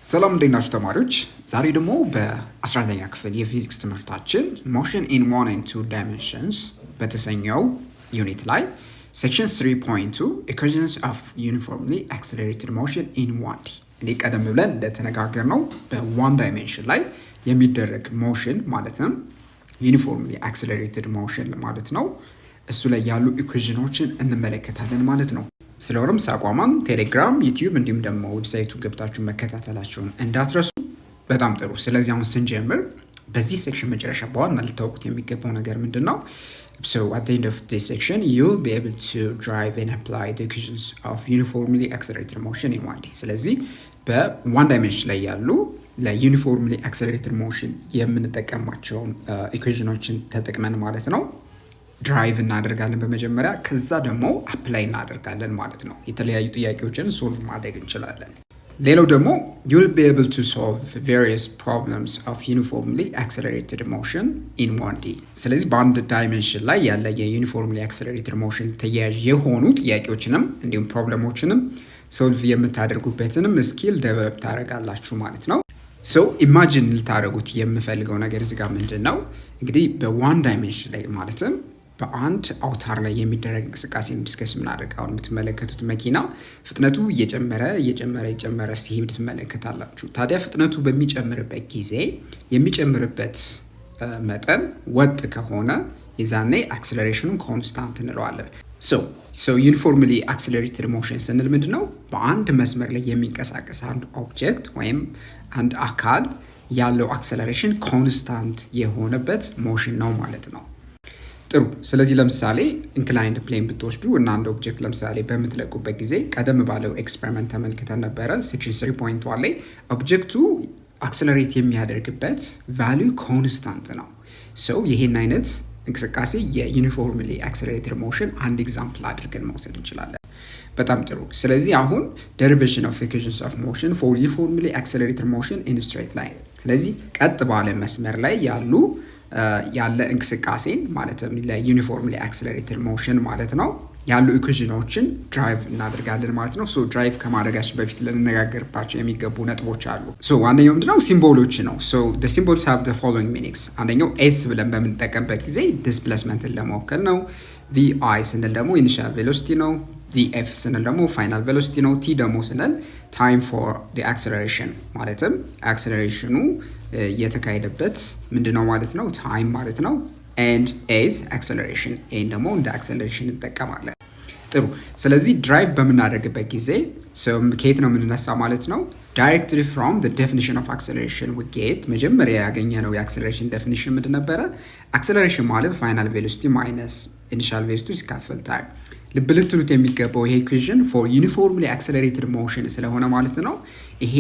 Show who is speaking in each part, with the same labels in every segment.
Speaker 1: ሰላም እንዴት ናችሁ ተማሪዎች? ዛሬ ደግሞ በ11ኛ ክፍል የፊዚክስ ትምህርታችን ሞሽን ኢን 1 and 2 dimensions በተሰኘው ዩኒት ላይ ሴክሽን 3.2 equations of uniformly accelerated motion in 1D እንዴ ቀደም ብለን እንደተነጋገርነው በ1 dimension ላይ የሚደረግ ሞሽን ማለትም uniformly accelerated motion ማለት ነው። እሱ ላይ ያሉ ኢኩዌሽኖችን እንመለከታለን ማለት ነው። ስለሆነም ሳቋማን ቴሌግራም፣ ዩቲዩብ እንዲሁም ደግሞ ዌብሳይቱ ገብታችሁ መከታተላችሁን እንዳትረሱ። በጣም ጥሩ። ስለዚህ አሁን ስንጀምር በዚህ ሴክሽን መጨረሻ በዋና ልታውቁት የሚገባው ነገር ምንድነው? So at the end of this section you'll be able to drive and apply the equations of uniformly accelerated motion in 1D. ስለዚህ በ1 dimension ላይ ያሉ ለዩኒፎርምሊ አክሰለሬትድ ሞሽን የምንጠቀማቸውን ኢኩዌሽኖችን ተጠቅመን ማለት ነው ድራይቭ እናደርጋለን በመጀመሪያ፣ ከዛ ደግሞ አፕላይ እናደርጋለን ማለት ነው። የተለያዩ ጥያቄዎችን ሶልቭ ማድረግ እንችላለን። ሌላው ደግሞ you'll be able to solve various problems of uniformly accelerated motion in 1D. ስለዚህ በአንድ ዳይሜንሽን ላይ ያለ የዩኒፎርምሊ accelerated motion ተያያዥ የሆኑ ጥያቄዎችንም እንዲሁም ፕሮብለሞችንም ሶልቭ የምታደርጉበትንም ስኪል ዴቨሎፕ ታደርጋላችሁ ማለት ነው። ሶ ኢማጂን ልታደርጉት የምፈልገው ነገር እዚህ ጋር ምንድነው? እንግዲህ በ1 ዳይሜንሽን ላይ ማለትም በአንድ አውታር ላይ የሚደረግ እንቅስቃሴ ዲስከስ ምናደርግ። አሁን የምትመለከቱት መኪና ፍጥነቱ እየጨመረ ሲሄድ ትመለከታላችሁ። ታዲያ ፍጥነቱ በሚጨምርበት ጊዜ የሚጨምርበት መጠን ወጥ ከሆነ የዛኔ አክሰለሬሽኑን ኮንስታንት እንለዋለን። ሶ ዩኒፎርምሊ አክሰለሬትድ ሞሽን ስንል ምንድነው? በአንድ መስመር ላይ የሚንቀሳቀስ አንድ ኦብጀክት ወይም አንድ አካል ያለው አክሰለሬሽን ኮንስታንት የሆነበት ሞሽን ነው ማለት ነው። ጥሩ። ስለዚህ ለምሳሌ ኢንክላይንድ ፕሌን ብትወስዱ እና አንድ ኦብጀክት ለምሳሌ በምትለቁበት ጊዜ ቀደም ባለው ኤክስፐሪመንት ተመልክተን ነበረ። ሴክሽን 3.1 ላይ ኦብጀክቱ አክሰለሬት የሚያደርግበት ቫልዩ ኮንስታንት ነው። ሶ ይሄን አይነት እንቅስቃሴ የዩኒፎርምሊ አክሰለሬትድ ሞሽን አንድ ኤግዛምፕል አድርገን መውሰድ እንችላለን። በጣም ጥሩ። ስለዚህ አሁን derivation of equations of motion for uniformly accelerated motion in a straight line። ስለዚህ ቀጥ ባለ መስመር ላይ ያለ እንቅስቃሴን ማለትም ለዩኒፎርምሊ አክሰለሬትድ ሞሽን ማለት ነው ያሉ ኢኩዌሽኖችን ድራይቭ እናደርጋለን ማለት ነው። ሶ ድራይቭ ከማድረጋችን በፊት ልንነጋገርባቸው የሚገቡ ነጥቦች አሉ። ሶ አንደኛው ምንድነው? ሲምቦሎች ነው። ሶ the symbols have the following meanings። አንደኛው s ብለን በምንጠቀምበት ጊዜ ዲስፕሌስመንትን ለመወከል ነው። vi ስንል ደግሞ ኢኒሺያል ቬሎሲቲ ነው። df ስንል ደግሞ ፋይናል ቬሎሲቲ ነው። t ደግሞ ስንል time for the acceleration ማለትም አክሰለሬሽኑ የተካሄደበት ምንድነው ማለት ነው ታይም ማለት ነው። and as acceleration ይሄን ደግሞ እንደ አክሰለሬሽን እንጠቀማለን። ጥሩ። ስለዚህ ድራይቭ በምናደርግበት ጊዜ ከየት ነው የምንነሳ ማለት ነው? directly from the definition of acceleration we get መጀመሪያ ያገኘነው የአክሰለሬሽን ዴፊኒሽን ምንድን ነበረ? አክሰለሬሽን ማለት ፋይናል ቬሎሲቲ ማይነስ ኢኒሺያል ቬሎሲቲ ሲካፈል ታይም። ልብ ልትሉት የሚገባው ይሄ ኢኩዌሽን for uniformly accelerated motion ስለሆነ ማለት ነው። ይሄ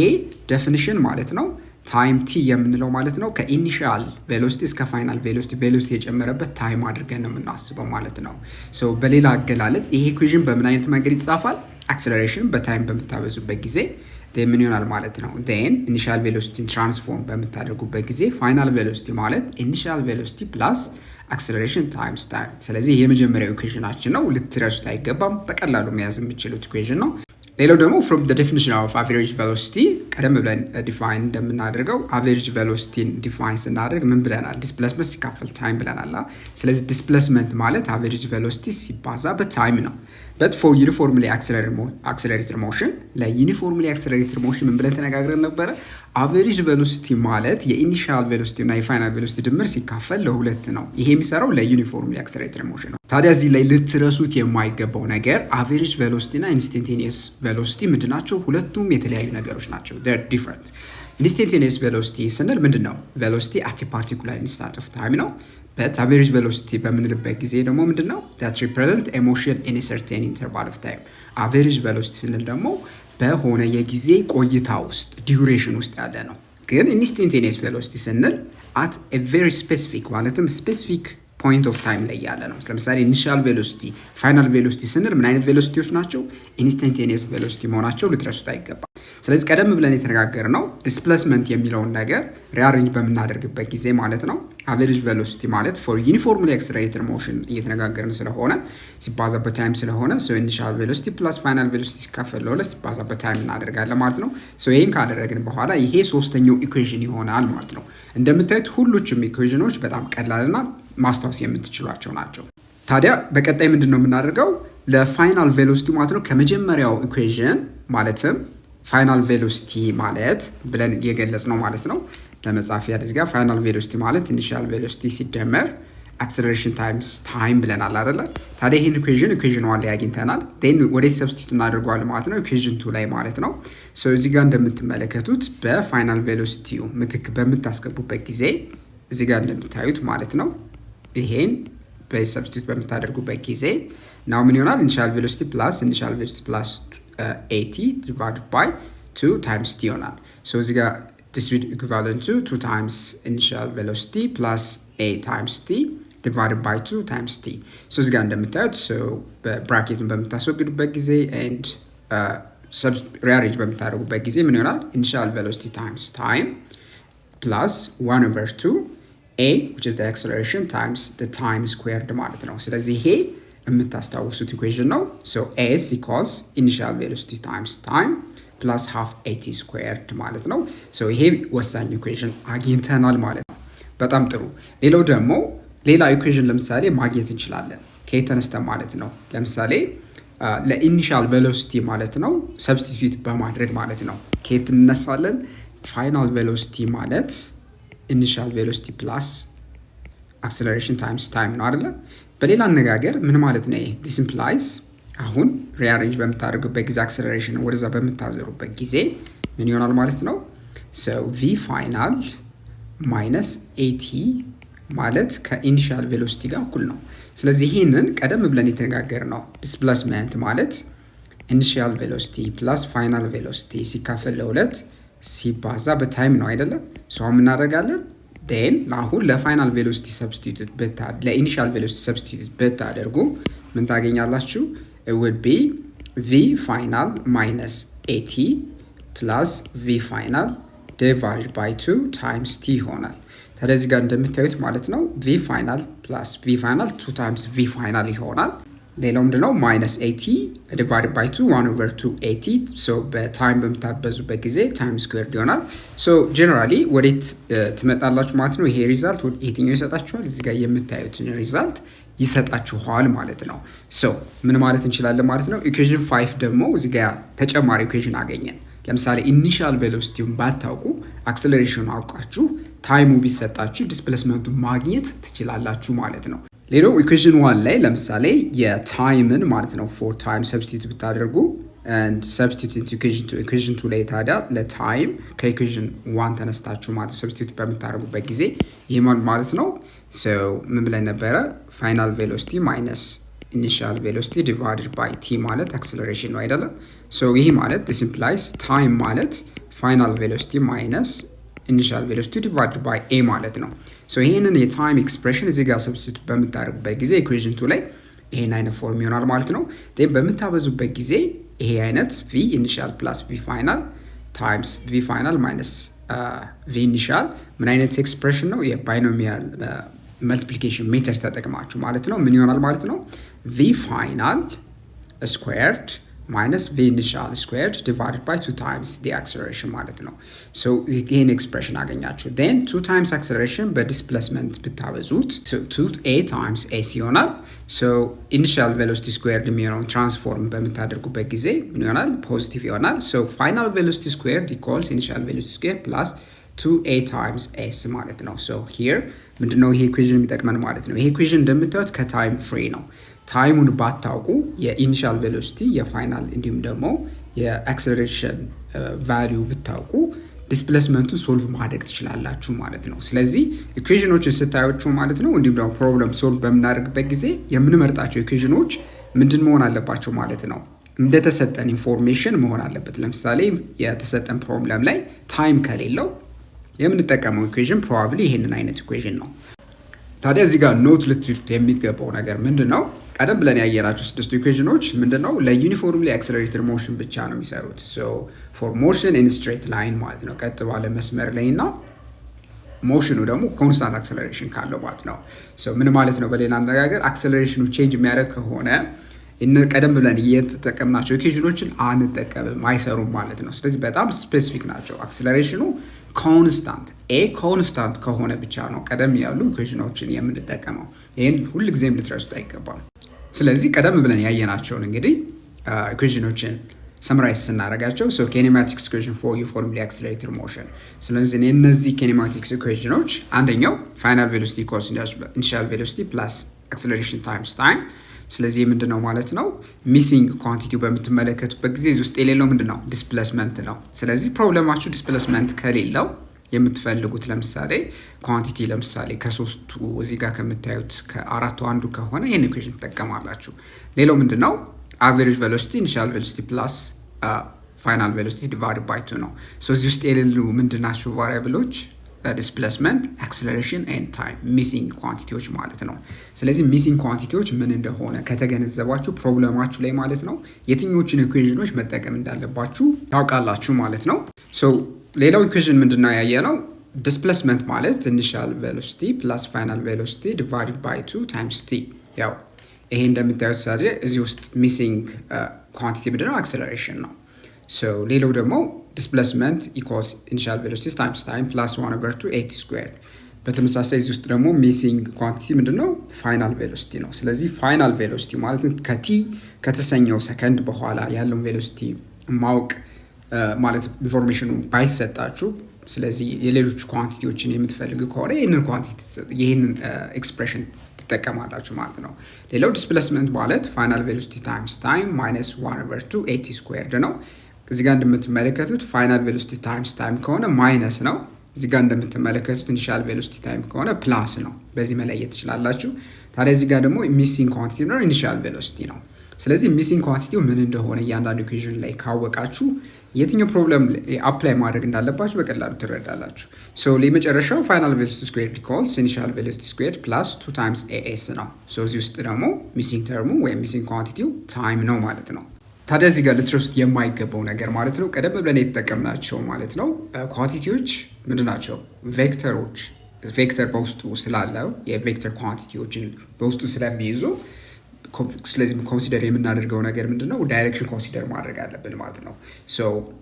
Speaker 1: ዴፊኒሽን ማለት ነው ታይም ቲ የምንለው ማለት ነው ከኢኒሺያል ቬሎሲቲ እስከ ፋይናል ቬሎሲቲ የጨመረበት ታይም አድርገን ነው የምናስበው ማለት ነው። ሶ በሌላ አገላለጽ ይሄ ኢኩዌሽን በምን አይነት መንገድ ይጻፋል? አክሰለሬሽን በታይም በምታበዙበት ጊዜ ምን ይሆናል ማለት ነው? ዴን ኢኒሺያል ቬሎሲቲን ትራንስፎርም በምታደርጉበት ጊዜ ፋይናል ቬሎሲቲ ማለት ኢኒሺያል ቬሎሲቲ ፕላስ አክሰለሬሽን ታይምስ ታይም። ስለዚህ የመጀመሪያው ኢኩዌሽናችን ነው። ልትረሱት አይገባም። በቀላሉ መያዝ የምትችሉት ኢኩዌሽን ነው። ሌላው ደግሞ from the definition of average velocity ቀደም ብለን ዲፋይን እንደምናደርገው average velocity ዲፋይን ስናደርግ ምን ብለናል? ዲስፕሌስመንት ሲካፈል ታይም ብለናል። ስለዚህ ዲስፕሌስመንት ማለት average velocity ሲባዛ በታይም ነው። but for uniformly accelerated motion ለዩኒፎርምሊ accelerated motion ምን ብለን ተነጋግረን ነበረ? average velocity ማለት የኢኒሺያል ቬሎሲቲ እና የፋይናል ቬሎሲቲ ድምር ሲካፈል ለሁለት ነው። ይሄ የሚሰራው ለዩኒፎርምሊ accelerated motion ነው። ታዲያ እዚህ ላይ ልትረሱት የማይገባው ነገር አቨሬጅ ቬሎሲቲ እና ኢንስታንቴኒየስ ቬሎሲቲ ምንድናቸው? ሁለቱም የተለያዩ ነገሮች ናቸው። they're different። ኢንስታንቴኒየስ ቬሎሲቲ ስንል ምንድነው? ቬሎሲቲ at a particular instant of time ነው። but average velocity በምንልበት ጊዜ ደግሞ ምንድነው? that represent a motion in a certain interval of time። average velocity ስንል ደግሞ በሆነ የጊዜ ቆይታ ውስጥ ዲዩሬሽን ውስጥ ያለ ነው። ግን ኢንስታንቴኒየስ ቬሎሲቲ ስንል at a very specific ማለትም ስፔሲፊክ ፖይንት ኦፍ ታይም ላይ ያለ ነው። ለምሳሌ ኢኒሺያል ቬሎሲቲ፣ ፋይናል ቬሎሲቲ ስንል ምን አይነት ቬሎሲቲዎች ናቸው? ኢንስታንቴኒየስ ቬሎሲቲ መሆናቸው ልትረሱት አይገባም። ስለዚህ ቀደም ብለን የተነጋገርነው ዲስፕሌስመንት የሚለውን ነገር ሪአሬንጅ በምናደርግበት ጊዜ ማለት ነው አቨሬጅ ቬሎሲቲ ማለት ፎር ዩኒፎርምሊ አክሰለሬትድ ሞሽን እየተነጋገርን ስለሆነ ሲባዛ በታይም ስለሆነ ሶ ኢኒሻል ቬሎሲቲ ፕላስ ፋይናል ቬሎሲቲ ሲካፈል ለሁለት ሲባዛ በታይም እናደርጋለን ማለት ነው። ሶ ይሄን ካደረግን በኋላ ይሄ ሶስተኛው ኢኩዌሽን ይሆናል ማለት ነው። እንደምታዩት ሁሉም ኢኩዌሽኖች በጣም ቀላልና ማስታወስ የምትችሏቸው ናቸው። ታዲያ በቀጣይ ምንድነው የምናደርገው ለፋይናል ቬሎሲቲ ማለት ነው ከመጀመሪያው ኢኩዌሽን ማለትም ፋይናል ቬሎሲቲ ማለት ብለን የገለጽ ነው ማለት ነው። ለመጻፍ ያድርግ ጋር ፋይናል ቬሎሲቲ ማለት ኢኒሺያል ቬሎሲቲ ሲደመር አክሰለሬሽን ታይምስ ታይም ብለናል አይደለ? ታዲያ ይሄን ኢኩዌሽን 1 ላይ አግኝተናል። ዴን ወደ ሰብስቲቱት እናደርገዋለን ማለት ነው ኢኩዌሽን 2 ላይ ማለት ነው። ሶ እዚህ ጋር እንደምትመለከቱት በፋይናል ቬሎሲቲው ምትክ በምታስገቡበት ጊዜ እዚህ ጋር እንደምታዩት ማለት ነው ይሄን በሰብስቲቱት በምታደርጉበት ጊዜ ናው ምን ይሆናል? ኢኒሺያል ቬሎሲቲ ፕላስ 80 divided by 2 times t ይሆናል። ሶ እዚህ ጋር this is equivalent to 2 times initial velocity plus a times t divided by 2 times t. ሶ እዚህ ጋር እንደምታዩት ሶ በብራኬቱን በምታስወግዱበት ጊዜ and rearrange በምታደርጉበት ጊዜ ምን ይሆናል? initial velocity times time plus 1 over 2 a which is the acceleration times the time squared ማለት ነው። ስለዚህ ይሄ የምታስታውሱት ኢኩዌሽን ነው። ሶ s equals initial velocity times time plus half at squared ማለት ነው። ሶ ይሄ ወሳኝ ኢኩዌሽን አግኝተናል ማለት ነው። በጣም ጥሩ። ሌላው ደግሞ ሌላ ኢኩዌሽን ለምሳሌ ማግኘት እንችላለን ከየት ተነስተን ማለት ነው። ለምሳሌ ለኢኒሻል ቬሎሲቲ ማለት ነው ሰብስቲቱት በማድረግ ማለት ነው ከየት እንነሳለን? ፋይናል ቬሎሲቲ ማለት ኢኒሻል ቬሎሲቲ ፕላስ አክሰለሬሽን ታይምስ ታይም ነው አይደለ? በሌላ አነጋገር ምን ማለት ነው? this implies አሁን ሪአሬንጅ በምታደርጉበት ጊዜ አክሰለሬሽን ወደዛ በምታዘሩበት ጊዜ ምን ይሆናል ማለት ነው? so v final minus at ማለት ከኢኒሻል ቬሎሲቲ ጋር እኩል ነው። ስለዚህ ይሄንን ቀደም ብለን የተነጋገርነው ዲስፕሌስመንት ማለት ኢኒሻል ቬሎሲቲ ፕላስ ፋይናል ቬሎሲቲ ሲካፈል ለሁለት ሲባዛ በታይም ነው አይደለ? ሶ ምን እናደርጋለን? then አሁን ለፋይናል ቬሎሲቲ ሰብስቲቱት ለኢኒሻል ቬሎሲቲ ሰብስቲቱት ብታደርጉ ምን ታገኛላችሁ? it would be v final minus at plus v final divided by 2 times t ይሆናል። ታዲያ እዚህ ጋር እንደምታዩት ማለት ነው v final plus v final 2 times v final ይሆናል። ሌላው ምንድነው? minus at divided by 2 1 over 2 at so በታይም በምታበዙበት ጊዜ ታይም ስኩዌርድ ይሆናል። so generally ወዴት ትመጣላችሁ ማለት ነው? ይሄ ሪዛልት የትኛው ይሰጣችኋል? እዚህ ጋር የምታዩት ሪዛልት ይሰጣችኋል ማለት ነው። so ምን ማለት እንችላለን ማለት ነው? ኢኩዌሽን 5 ደግሞ እዚህ ጋር ተጨማሪ ኢኩዌሽን አገኘን። ለምሳሌ ኢኒሻል ቬሎሲቲውን ባታውቁ አክሰለሬሽኑን አውቃችሁ ታይሙ ቢሰጣችሁ ዲስፕሌስመንቱ ማግኘት ትችላላችሁ ማለት ነው። ሌላው ኢኩዌሽን 1 ላይ ለምሳሌ የታይምን ማለት ነው ፎር ታይም ሰብስቲቱት ብታደርጉ and substitute ኢኩዌሽን 2 ላይ ታዲያ ለታይም ከኢኩዌሽን 1 ተነስታችሁ ማለት ሰብስቲቱት በምታደርጉበት ጊዜ ይሄ ማለት ነው so ምን ብለን ነበረ? ፋይናል ቬሎሲቲ ማይነስ ኢኒሻል ቬሎሲቲ ዲቫይድድ ባይ ቲ ማለት አክሰለሬሽን ነው አይደለ? so ይሄ ማለት this implies time ማለት ፋይናል ቬሎሲቲ ማይነስ ኢኒሻል ቬሎሲቲ ዲቫይድድ ባይ a ማለት ነው። so ይሄንን የታይም ኤክስፕሬሽን እዚህ ጋር ሰብስቲቱት በምታደርጉበት ጊዜ ኢኩዌሽን 2 ላይ ይሄን አይነት ፎርም ይሆናል ማለት ነው። then በምታበዙበት ጊዜ ይሄ አይነት v initial plus v final times v final minus v initial ምን አይነት ኤክስፕሬሽን ነው? የባይኖሚያል መልቲፕሊኬሽን ሜተድ ተጠቅማችሁ ማለት ነው ምን ይሆናል ማለት ነው? v final squared minus v initial squared divided by 2 times the acceleration ማለት ነው። so ይሄን ኤክስፕሬሽን አገኛችሁ። then 2 times acceleration በዲስፕሌስመንት ብታበዙት so 2a times s ይሆናል። so initial velocity squared የሚሆነውን ትራንስፎርም በምታደርጉበት ጊዜ ምን ይሆናል? ፖዚቲቭ ይሆናል። so final velocity squared equals initial velocity squared plus 2a times s ማለት ነው። so here ምንድነው ይሄ ኢኩዌሽን የሚጠቅመን ማለት ነው? ይሄ ኢኩዌሽን እንደምታዩት ከታይም ፍሪ ነው። ታይሙን ባታውቁ የኢኒሻል ቬሎሲቲ የፋይናል እንዲሁም ደግሞ የአክሰለሬሽን ቫልዩ ብታውቁ ዲስፕሌስመንቱን ሶልቭ ማድረግ ትችላላችሁ ማለት ነው። ስለዚህ ኢኩዌሽኖችን ስታዩቸው ማለት ነው እንዲሁም ደግሞ ፕሮብለም ሶልቭ በምናደርግበት ጊዜ የምንመርጣቸው ኢኩዌሽኖች ምንድን መሆን አለባቸው ማለት ነው? እንደተሰጠን ኢንፎርሜሽን መሆን አለበት። ለምሳሌ የተሰጠን ፕሮብለም ላይ ታይም ከሌለው የምንጠቀመው ኢኩዌሽን ፕሮባብሊ ይሄንን አይነት ኢኩዌሽን ነው። ታዲያ እዚህ ጋር ኖት ልትሉት የሚገባው ነገር ምንድነው? ቀደም ብለን ያየናቸው ስድስቱ ኢኩዌሽኖች ምንድነው ለዩኒፎርምሊ አክሰለሬትድ ሞሽን ብቻ ነው የሚሰሩት። ሶ ፎር ሞሽን ኢን ስትሬት ላይን ማለት ነው ቀጥ ባለ መስመር ላይ እና ሞሽኑ ደግሞ ኮንስታንት አክሰለሬሽን ካለው ማለት ነው። ሶ ምን ማለት ነው? በሌላ አነጋገር አክሰለሬሽኑ ቼንጅ የሚያደርግ ከሆነ ቀደም ብለን እየተጠቀምናቸው ኢኩዌሽኖችን አንጠቀምም፣ አይሰሩም ማለት ነው። ስለዚህ በጣም ስፔሲፊክ ናቸው። አክሰለሬሽኑ ኮንስታንት ኮንስታንት ከሆነ ብቻ ነው ቀደም ያሉ ኢኩዌሽኖችን የምንጠቀመው። ይህን ሁልጊዜም ልትረሱት አይገባም። ስለዚህ ቀደም ብለን ያየናቸውን እንግዲህ ኢኩዌሽኖችን ሰምራይዝ ስናደርጋቸው ኬኔማቲክስ ኢኩዌሽን ፎር ዩኒፎርምሊ አክሰለሬትድ ሞሽን። ስለዚህ እነዚህ ኬኔማቲክስ ኢኩዌሽኖች አንደኛው ፋይናል ቬሎሲቲ ኢኳልስ ኢኒሺያል ቬሎሲቲ ፕላስ አክሰለሬሽን ታይምስ ታይም። ስለዚህ ምንድነው ማለት ነው ሚሲንግ ኳንቲቲው በምትመለከቱበት ጊዜ እዚህ ውስጥ የሌለው ምንድነው ዲስፕሌስመንት ነው። ስለዚህ ፕሮብለማችሁ ዲስፕሌስመንት ከሌለው የምትፈልጉት ለምሳሌ ኳንቲቲ ለምሳሌ ከሶስቱ እዚህ ጋር ከምታዩት ከአራቱ አንዱ ከሆነ ይሄን ኢኩዌሽን ትጠቀማላችሁ። ሌላው ምንድነው አቨሬጅ ቬሎሲቲ ኢኒሺያል ቬሎሲቲ ፕላስ ፋይናል ቬሎሲቲ ዲቫይድ ባይ 2 ነው። እዚህ ውስጥ የሌሉ ምንድናቸው ቫሪያብሎች ዲስፕሌስመንት፣ አክሰለሬሽን ኤንድ ታይም ሚሲንግ ኳንቲቲዎች ማለት ነው። ስለዚህ ሚሲንግ ኳንቲቲዎች ምን እንደሆነ ከተገነዘባችሁ ፕሮብለማችሁ ላይ ማለት ነው የትኞቹን ኢኩዌሽኖች መጠቀም እንዳለባችሁ ታውቃላችሁ ማለት ነው። ሌላው ኢኩዌሽን ምንድነው ያየነው ዲስፕሌስመንት ማለት ኢኒሺያል ቬሎሲቲ ፕላስ ፋይናል ቬሎሲቲ ዲቫይድ ባይ 2 ታይምስ ቲ። ያው ይሄ እንደምታዩት ሳዲያ እዚህ ውስጥ ሚሲንግ ኳንቲቲ ምንድነው አክሰለሬሽን ነው። ሌላው ደግሞ ዲስፕሌስመንት ኢኳልስ ኢኒሺያል ቬሎሲቲ ታይምስ ታይም ፕላስ 1/2 ኤቲ ስኩዌር። በተመሳሳይ እዚህ ውስጥ ደግሞ ሚሲንግ ኳንቲቲ ምንድነው ፋይናል ቬሎሲቲ ነው። ስለዚህ ፋይናል ቬሎሲቲ ማለት ከቲ ከተሰኘው ሰከንድ በኋላ ያለውን ቬሎሲቲ ማወቅ ማለት ኢንፎርሜሽኑ ባይሰጣችሁ፣ ስለዚህ የሌሎች ኳንቲቲዎችን የምትፈልጉ ከሆነ ይህንን ኤክስፕሬሽን ትጠቀማላችሁ ማለት ነው። ሌላው ዲስፕሌስመንት ማለት ፋይናል ቬሎሲቲ ታይምስ ታይም ማይነስ 1/2 ኤቲ ስኩዌርድ ነው። እዚህ ጋር እንደምትመለከቱት ፋይናል ቬሎሲቲ ታይምስ ታይም ከሆነ ማይነስ ነው። እዚህ ጋር እንደምትመለከቱት ኢኒሺያል ቬሎሲቲ ታይም ከሆነ ፕላስ ነው። በዚህ መለየት ትችላላችሁ። ታዲያ እዚህ ጋር ደግሞ ሚሲንግ ኳንቲቲ ነው ኢኒሺያል ቬሎሲቲ ነው። ስለዚህ ሚሲንግ ኳንቲቲው ምን እንደሆነ እያንዳንዱ ኢኩዌሽን ላይ ካወቃችሁ የትኛው ፕሮብለም አፕላይ ማድረግ እንዳለባችሁ በቀላሉ ትረዳላችሁ። ለመጨረሻው ፋይናል ቬሎሲቲ ስኩዌርድ ኢኳልስ ኢኒሺያል ቬሎሲቲ ስኩዌርድ ፕላስ 2 ታይምስ ኤኤስ ነው። እዚህ ውስጥ ደግሞ ሚሲንግ ተርሙ ወይም ሚሲንግ ኳንቲቲው ታይም ነው ማለት ነው። ታዲያ እዚህ ጋር ልትረሱት የማይገባው ነገር ማለት ነው ቀደም ብለን የተጠቀምናቸው ማለት ነው ኳንቲቲዎች ምንድን ናቸው? ቬክተሮች። ቬክተር በውስጡ ስላለው የቬክተር ኳንቲቲዎችን በውስጡ ስለሚይዙ ስለዚህ ኮንሲደር የምናደርገው ነገር ምንድነው ዳይሬክሽን ኮንሲደር ማድረግ አለብን ማለት ነው።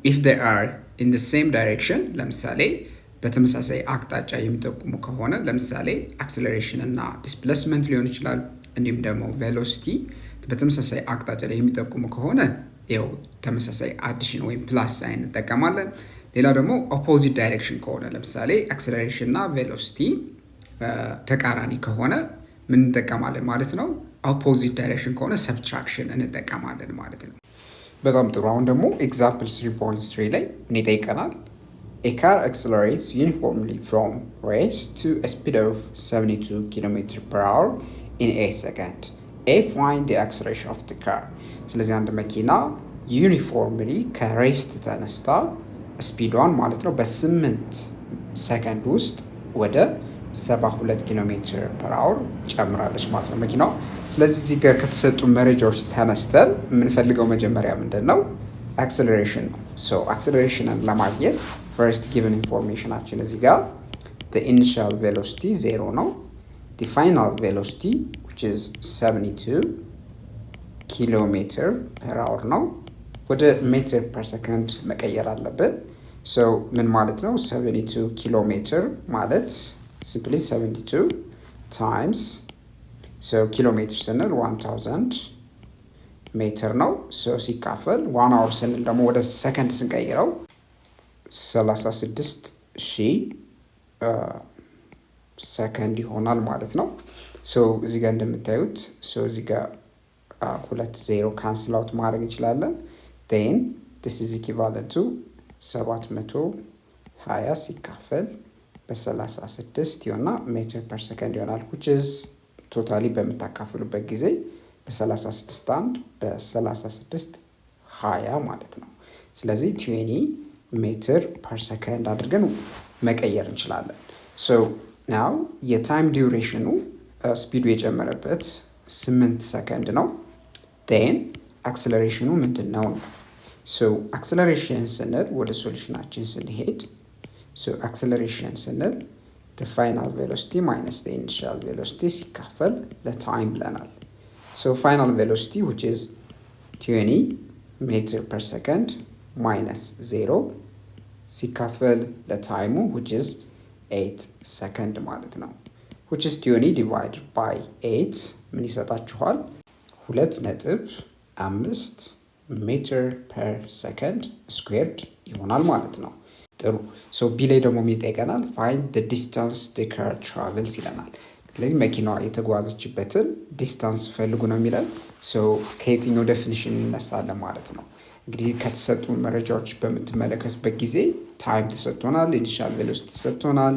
Speaker 1: ኢፍ they are in the same direction ለምሳሌ በተመሳሳይ አቅጣጫ የሚጠቁሙ ከሆነ ለምሳሌ አክሰለሬሽን እና ዲስፕሌስመንት ሊሆን ይችላል። እንዲሁም ደግሞ ቬሎሲቲ በተመሳሳይ አቅጣጫ ላይ የሚጠቁሙ ከሆነ ያው ተመሳሳይ አዲሽን ወይም ፕላስ ሳይን እንጠቀማለን። ሌላ ደግሞ ኦፖዚት ዳይሬክሽን ከሆነ ለምሳሌ አክሰለሬሽን እና ቬሎሲቲ ተቃራኒ ከሆነ ምን እንጠቀማለን ማለት ነው? ኦፖዚት ዳይሬክሽን ከሆነ ሰብትራክሽን እንጠቀማለን ማለት ነው። በጣም ጥሩ። አሁን ደግሞ ኤግዛምፕል 3.3 ላይ ምን ይጠይቀናል? A car accelerates uniformly from race to a speed of 72 km/h in a second. Find the acceleration of the car. ስለዚህ አንድ መኪና ዩኒፎርምሊ ከሬስ ተነስታ ስፒዷን ማለት ነው በ8 ሰከንድ ውስጥ ወደ 72 km/h ጨምራለች ማለት ነው መኪናው። ስለዚህ እዚህ ጋር ከተሰጡ መረጃዎች ተነስተን የምንፈልገው መጀመሪያ ምንድን ነው? አክሰለሬሽን ነው። አክሰለሬሽንን ለማግኘት ፈርስት ጊቨን ኢንፎርሜሽናችን እዚህ ጋር the initial velocity 0 ነው። the final velocity which is 72 km/h ነው። ወደ ሜትር ፐር ሰከንድ መቀየር አለብን። ምን ማለት ነው? 72 ኪሎ ሜትር ማለት simply 72 times ኪሎ ሜትር ስንል 1000 ሜትር ነው። ሲካፈል 1 hour ስንል ደግሞ ወደ ሰከንድ ስንቀይረው 36,000 ሰከንድ ይሆናል ማለት ነው። እዚህ ጋር እንደምታዩት እዚህ ጋር 2 ካንስል አውት ማድረግ እንችላለን። then this is equivalent to 720 ሲካፈል በ36 ይሆና ሜትር ፐር ሰከንድ ይሆናል which is ቶታሊ በምታካፍሉበት ጊዜ በ36 አንድ በ36 20 ማለት ነው። ስለዚህ 20 ሜትር ፐር ሰከንድ አድርገን መቀየር እንችላለን። now የታይም ዲዩሬሽኑ ስፒዱ የጨመረበት 8 ሰከንድ ነው። ን አክሰለሬሽኑ ምንድን ነው? አክሰለሬሽን ስንል ወደ ሶሉሽናችን ስንሄድ አክሰለሬሽን ስንል ፋይናል ቬሎሲቲ ማይነስ ኢኒሻል ቬሎሲቲ ሲካፈል ለታይም ብለናል። ፋይናል ቬሎሲቲ which is 20 ሜትር ፐር ሰከንድ ማይነስ 0 ሲካፈል ለታይሙ which is 8 ሰከንድ ማለት ነው። which is 20 divided by 8 ምን ይሰጣችኋል? 2.5 ሜትር ፐር ሰከንድ ስኩዌርድ ይሆናል ማለት ነው። ጥሩ። ቢ ላይ ደግሞ የሚጠይቀናል find the distance the car travels ይለናል። ስለዚህ መኪናዋ የተጓዘችበትን ዲስታንስ ፈልጉ ነው የሚለን። ከየትኛው ዴፊኒሽን እንነሳለን ማለት ነው? እንግዲህ ከተሰጡ መረጃዎች በምትመለከቱበት ጊዜ ታይም ተሰጥቶናል፣ ኢኒሻል ቬሎሲቲ ተሰጥቶናል፣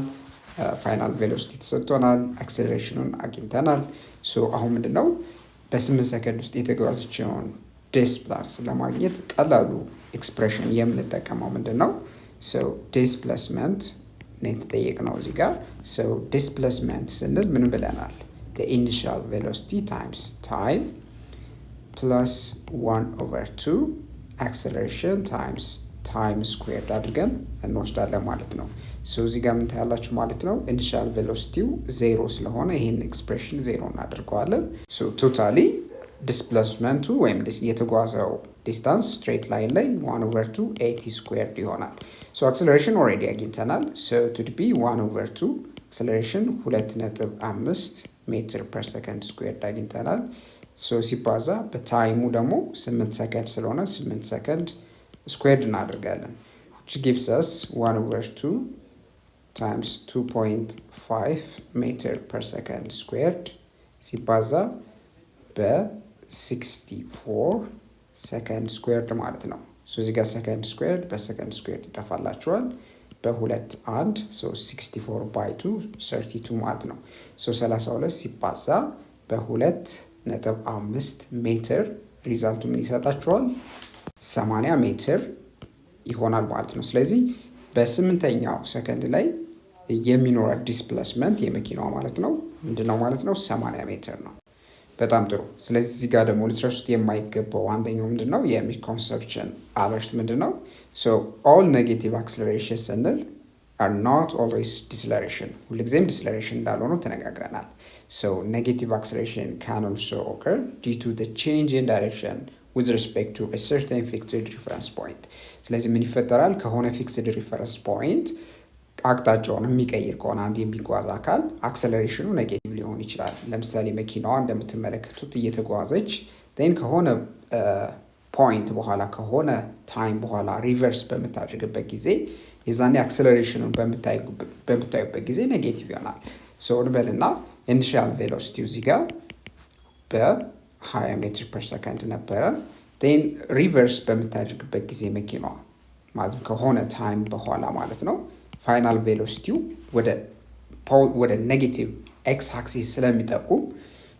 Speaker 1: ፋይናል ቬሎሲቲ ተሰጥቶናል፣ አክሴለሬሽኑን አግኝተናል። አሁን ምንድነው በ8 ሰከንድ ውስጥ የተጓዘችውን ዲስፕላስ ለማግኘት ቀላሉ ኤክስፕሬሽን የምንጠቀመው ምንድን ነው? ዲስፕሌስመንት ነው የተጠየቅነው እዚህ ጋር። ዲስፕሌስመንት ስንል ምን ብለናል? ኢኒሻል ቬሎሲቲ ታይምስ ታይም ፕለስ 1/2 አክሰለሬሽን ታይምስ ታይም ስኩዌርድ አድርገን እንወስዳለን ማለት ነው። እዚህ ጋር ምን ታያላችሁ ማለት ነው? ኢኒሻል ቬሎሲቲው 0 ስለሆነ ይህን ኤክስፕሬሽን 0 እናደርገዋለን። ቶታሊ ዲስፕሌስመንቱ ወይም የተጓዘው ዲስታንስ ስትሬት ላይን ላይ 1/2 80 ስኩዌርድ ይሆናል። አክሰለሬሽን ኦልሬዲ አግኝተናል። ቱድ ቢ 1/2 አክሰለሬሽን 2.5 ሜትር ፐር ሰከንድ ስኩዌርድ አግኝተናል። ሲባዛ በታይሙ ደግሞ 8 ሰከንድ ስለሆነ 8 ሰከንድ ስኩዌርድ እናደርጋለን። which gives us 1/2 times 2.5 ሜትር ፐር ሰከንድ ስኩዌርድ ሲባዛ በ64 ሰከንድ ስኩዌርድ ማለት ነው። እዚህ ጋር ሰከንድ ስኩዌርድ በሰከንድ ስኩዌርድ ይጠፋላችኋል። በሁለት አንድ 64 by 2 32 ማለት ነው። 32 ሲባዛ በ2.5 ሜትር ሪዛልቱ ምን ይሰጣችኋል? 80 ሜትር ይሆናል ማለት ነው። ስለዚህ በ8ኛው ሰከንድ ላይ የሚኖረ ዲስፕሌስመንት የመኪናዋ ማለት ነው ምንድነው ማለት ነው? 80 ሜትር ነው። በጣም ጥሩ። ስለዚህ እዚህ ጋር ደግሞ ልትረሱት የማይገባው አንደኛው ምንድነው የሚስኮንሰፕሽን አለርት ምንድነው? ኦል ኔጌቲቭ አክሰለሬሽን ስንል are not always deceleration ሁልጊዜም ዲስለሬሽን እንዳልሆኑ ተነጋግረናል። ኔጌቲቭ አክሰለሬሽን can also occur due to the change in direction with respect to a certain fixed reference point። ስለዚህ ምን ይፈጠራል? ከሆነ ፊክስድ ሪፈረንስ ፖይንት አቅጣጫውን የሚቀይር ከሆነ አንድ የሚጓዝ አካል አክሰለሬሽኑ ኔጌቲቭ ሊሆን ይችላል። ለምሳሌ መኪናዋ እንደምትመለከቱት እየተጓዘች ን ከሆነ ፖይንት በኋላ ከሆነ ታይም በኋላ ሪቨርስ በምታደርግበት ጊዜ የዛኔ አክሰለሬሽኑን በምታዩበት ጊዜ ኔጌቲቭ ይሆናል። እንበልና ኢኒሻል ቬሎሲቲው እዚህ ጋር በ20 ሜትር ፐር ሰከንድ ነበረ። ን ሪቨርስ በምታደርግበት ጊዜ መኪናዋ ማለት ከሆነ ታይም በኋላ ማለት ነው ፋይናል ቬሎሲቲው ወደ ኔጌቲቭ ኤክስ አክሲስ ስለሚጠቁም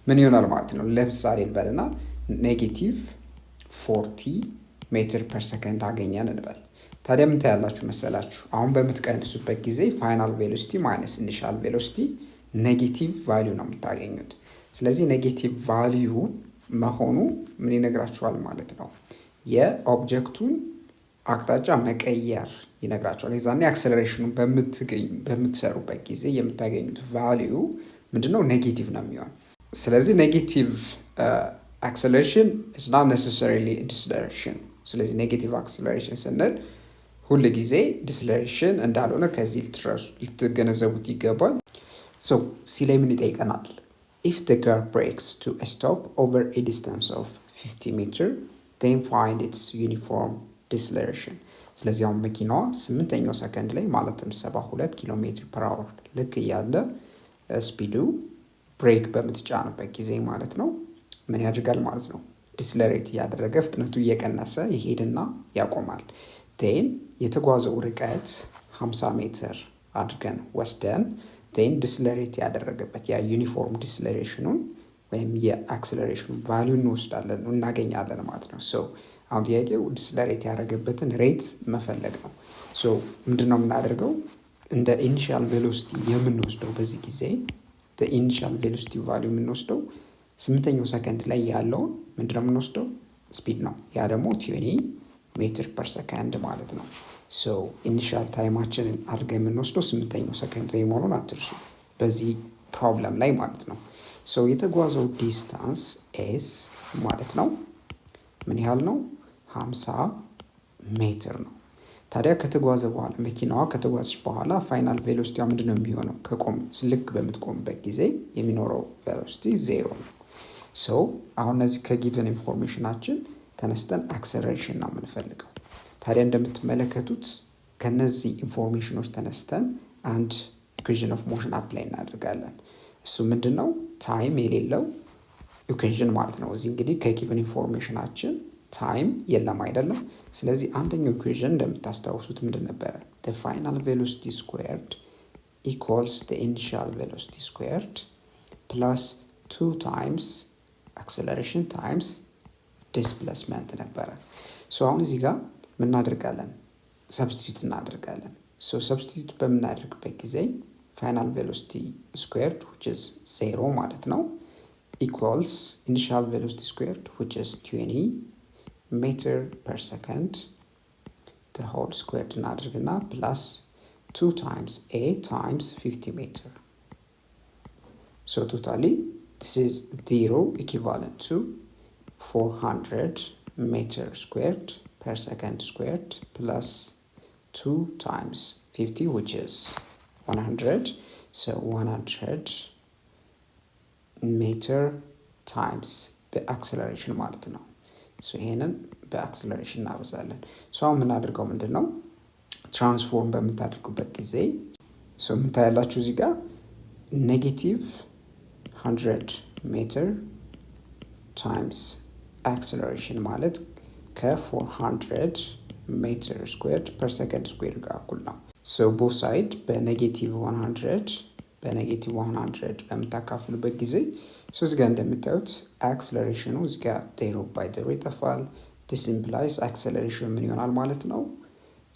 Speaker 1: ምን ይሆናል ማለት ነው? ለምሳሌ እንበልና ኔጌቲቭ 40 ሜትር ፐር ሰከንድ አገኘን እንበል። ታዲያ ምን ታያላችሁ መሰላችሁ? አሁን በምትቀንሱበት ጊዜ ፋይናል ቬሎሲቲ ማይነስ ኢኒሻል ቬሎሲቲ ኔጌቲቭ ቫሊዩ ነው የምታገኙት። ስለዚህ ኔጌቲቭ ቫሊዩ መሆኑ ምን ይነግራችኋል ማለት ነው? የኦብጀክቱን አቅጣጫ መቀየር ይነግራቸዋል። የዛኔ አክሰለሬሽኑን በምትሰሩበት ጊዜ የምታገኙት ቫሊዩ ምንድነው? ኔጌቲቭ ነው የሚሆን። ስለዚህ ኔጌቲቭ አክሰለሬሽን is not necessarily ዲስለሬሽን። ስለዚህ ኔጌቲቭ አክሰለሬሽን ስንል ሁል ጊዜ ዲስለሬሽን እንዳልሆነ ከዚህ ልትገነዘቡት ይገባል። ሲ ላይ ምን ይጠይቀናል? if the car brakes to a stop over a distance of 50 meter then find its uniform deceleration። ስለዚህ አሁን መኪናዋ 8ኛው ሰከንድ ላይ ማለትም 72 ኪሎ ሜትር ፐር አወር ልክ እያለ ስፒዱ ብሬክ በምትጫንበት ጊዜ ማለት ነው ምን ያደርጋል ማለት ነው? ዲስለሬት እያደረገ ፍጥነቱ እየቀነሰ ይሄድና ያቆማል። ቴን የተጓዘው ርቀት 50 ሜትር አድርገን ወስደን ቴን ዲስለሬት ያደረገበት ያ ዩኒፎርም ዲስለሬሽኑን ወይም የአክሰለሬሽኑን ቫሊዩ እንወስዳለን እናገኛለን ማለት ነው። አሁን ጥያቄው ዲስለሬት ያደረገበትን ሬት መፈለግ ነው። ምንድነው የምናደርገው? እንደ ኢኒሻል ቬሎሲቲ የምንወስደው በዚህ ጊዜ ኢኒሻል ቬሎሲቲ ቫሊዩ የምንወስደው 8ኛው ሰከንድ ላይ ያለውን ምንድነው የምንወስደው? ስፒድ ነው። ያ ደግሞ 20 ሜትር ፐር ሰከንድ ማለት ነው። ሶ ኢኒሻል ታይማችንን አድርገን የምንወስደው 8ኛው ሰከንድ ላይ መሆኑን አትርሱ፣ በዚህ ፕሮብለም ላይ ማለት ነው። ሶ የተጓዘው ዲስታንስ ኤስ ማለት ነው ምን ያህል ነው? 50 ሜትር ነው። ታዲያ ከተጓዘ በኋላ መኪናዋ ከተጓዘች በኋላ ፋይናል ቬሎሲቲዋ ምንድን ነው የሚሆነው? ልክ በምትቆምበት ጊዜ የሚኖረው ቬሎሲቲ 0 ነው። ሶ አሁን እነዚህ ከጊቨን ኢንፎርሜሽናችን ተነስተን አክሰለሬሽን ነው የምንፈልገው። ታዲያ እንደምትመለከቱት ከነዚህ ኢንፎርሜሽኖች ተነስተን አንድ ኢኩዌሽን ኦፍ ሞሽን አፕላይ እናደርጋለን። እሱ ምንድን ነው? ታይም የሌለው ኢኩዌሽን ማለት ነው። እዚህ እንግዲህ ከጊቨን ኢንፎርሜሽናችን ታይም የለም አይደለም። ስለዚህ አንደኛው ኢኩዌሽን እንደምታስታውሱት ምንድን ነበረ? the final velocity squared equals the initial velocity squared plus 2 times acceleration times displacement ነበረ። ሶ አሁን እዚህ ጋር ምን እናደርጋለን? ሰብስቲቱት እናደርጋለን። ሶ ሰብስቲቱት በምናደርግበት ጊዜ ፋይናል ቬሎሲቲ ስኩዌርድ which is 0 ማለት ነው equals initial velocity squared which is 20 ሜትር ፐር ሰከንድ the whole squared እናደርግና plus 2 times a times 50 ሜትር። so totally this is 0 equivalent to 400 meter squared per second squared plus 2 times 50 which is 100. so 100 meter times the acceleration ማለት ነው። ሶ ይሄንን በአክሰለሬሽን እናበዛለን። ሶ አሁን የምናደርገው ምንድን ነው? ትራንስፎርም በምታደርጉበት ጊዜ ሶ የምታያላችሁ እዚህ ጋር ኔጌቲቭ 100 ሜትር ታይምስ አክሰለሬሽን ማለት ከ400 ሜትር ስኩዌርድ ፐር ሰከንድ ስኩዌርድ ጋር እኩል ነው። ሶ ቦት ሳይድ በኔጌቲቭ 100 በምታካፍሉበት ጊዜ ሶ እዚህ ጋር እንደምታዩት አክሰለሬሽኑ እዚህ ጋር ዜሮ ባይ ዜሮ ይጠፋል። ዲስ ኢምፕላይስ አክሰለሬሽን ምን ይሆናል ማለት ነው?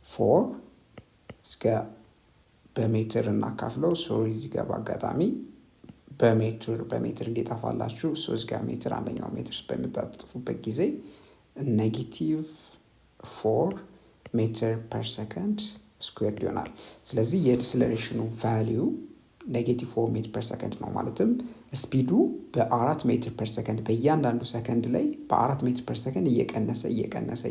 Speaker 1: 4 እዚህ ጋር በሜትር እናካፍለው። ሶሪ እዚህ ጋር በአጋጣሚ በሜትር እንዲጠፋላችሁ ሶ እዚህ ጋር ሜትር አንደኛው ሜትር በምታጥፉበት ጊዜ ኔጌቲቭ 4 ሜትር ፐር ሰከንድ ስኩዌርድ ይሆናል። ስለዚህ የአክሰለሬሽኑ ቫልዩ ኔጌቲቭ 4 ሜትር ፐር ሰከንድ ነው። ማለትም ስፒዱ በ4 ሜትር ፐር ሰከንድ በእያንዳንዱ ሰከንድ ላይ በ4 ሜትር ፐር ሰከንድ እየቀነሰ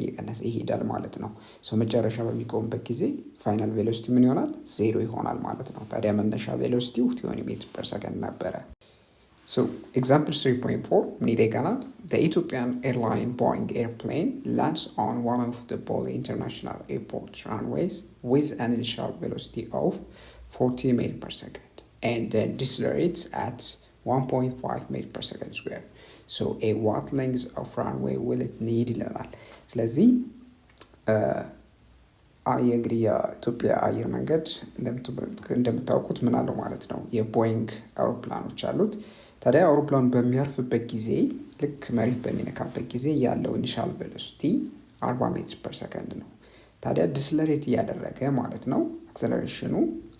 Speaker 1: ይሄዳል ማለት ነው። ሶ መጨረሻ በሚቆምበት ጊዜ ፋይናል ቬሎሲቲ ምን ይሆናል? 0 ይሆናል ማለት ነው። ታዲያ መነሻ ቬሎሲቲው 20 ሜትር ፐር ሰከንድ ነበረ። ሶ ኤግዛምፕል 3.4 ምን ይጠይቀናል? the Ethiopian airline Boeing airplane lands on one of the Bole International Airport runways with an initial velocity of 40 meters per second and then decelerates at 1.5 meters per second square. So a what length of runway will it need ይለናል። ስለዚህ እንግዲህ የኢትዮጵያ አየር መንገድ እንደምታውቁት ምን አለው ማለት ነው? የቦይንግ አውሮፕላኖች አሉት። ታዲያ አውሮፕላኑ በሚያርፍበት ጊዜ ልክ መሬት በሚነካበት ጊዜ ያለው ኢኒሻል ቬሎሲቲ 40 ሜትር ፐር ሰከንድ ነው። ታዲያ ዲስለሬት እያደረገ ማለት ነው አክሰለሬሽኑ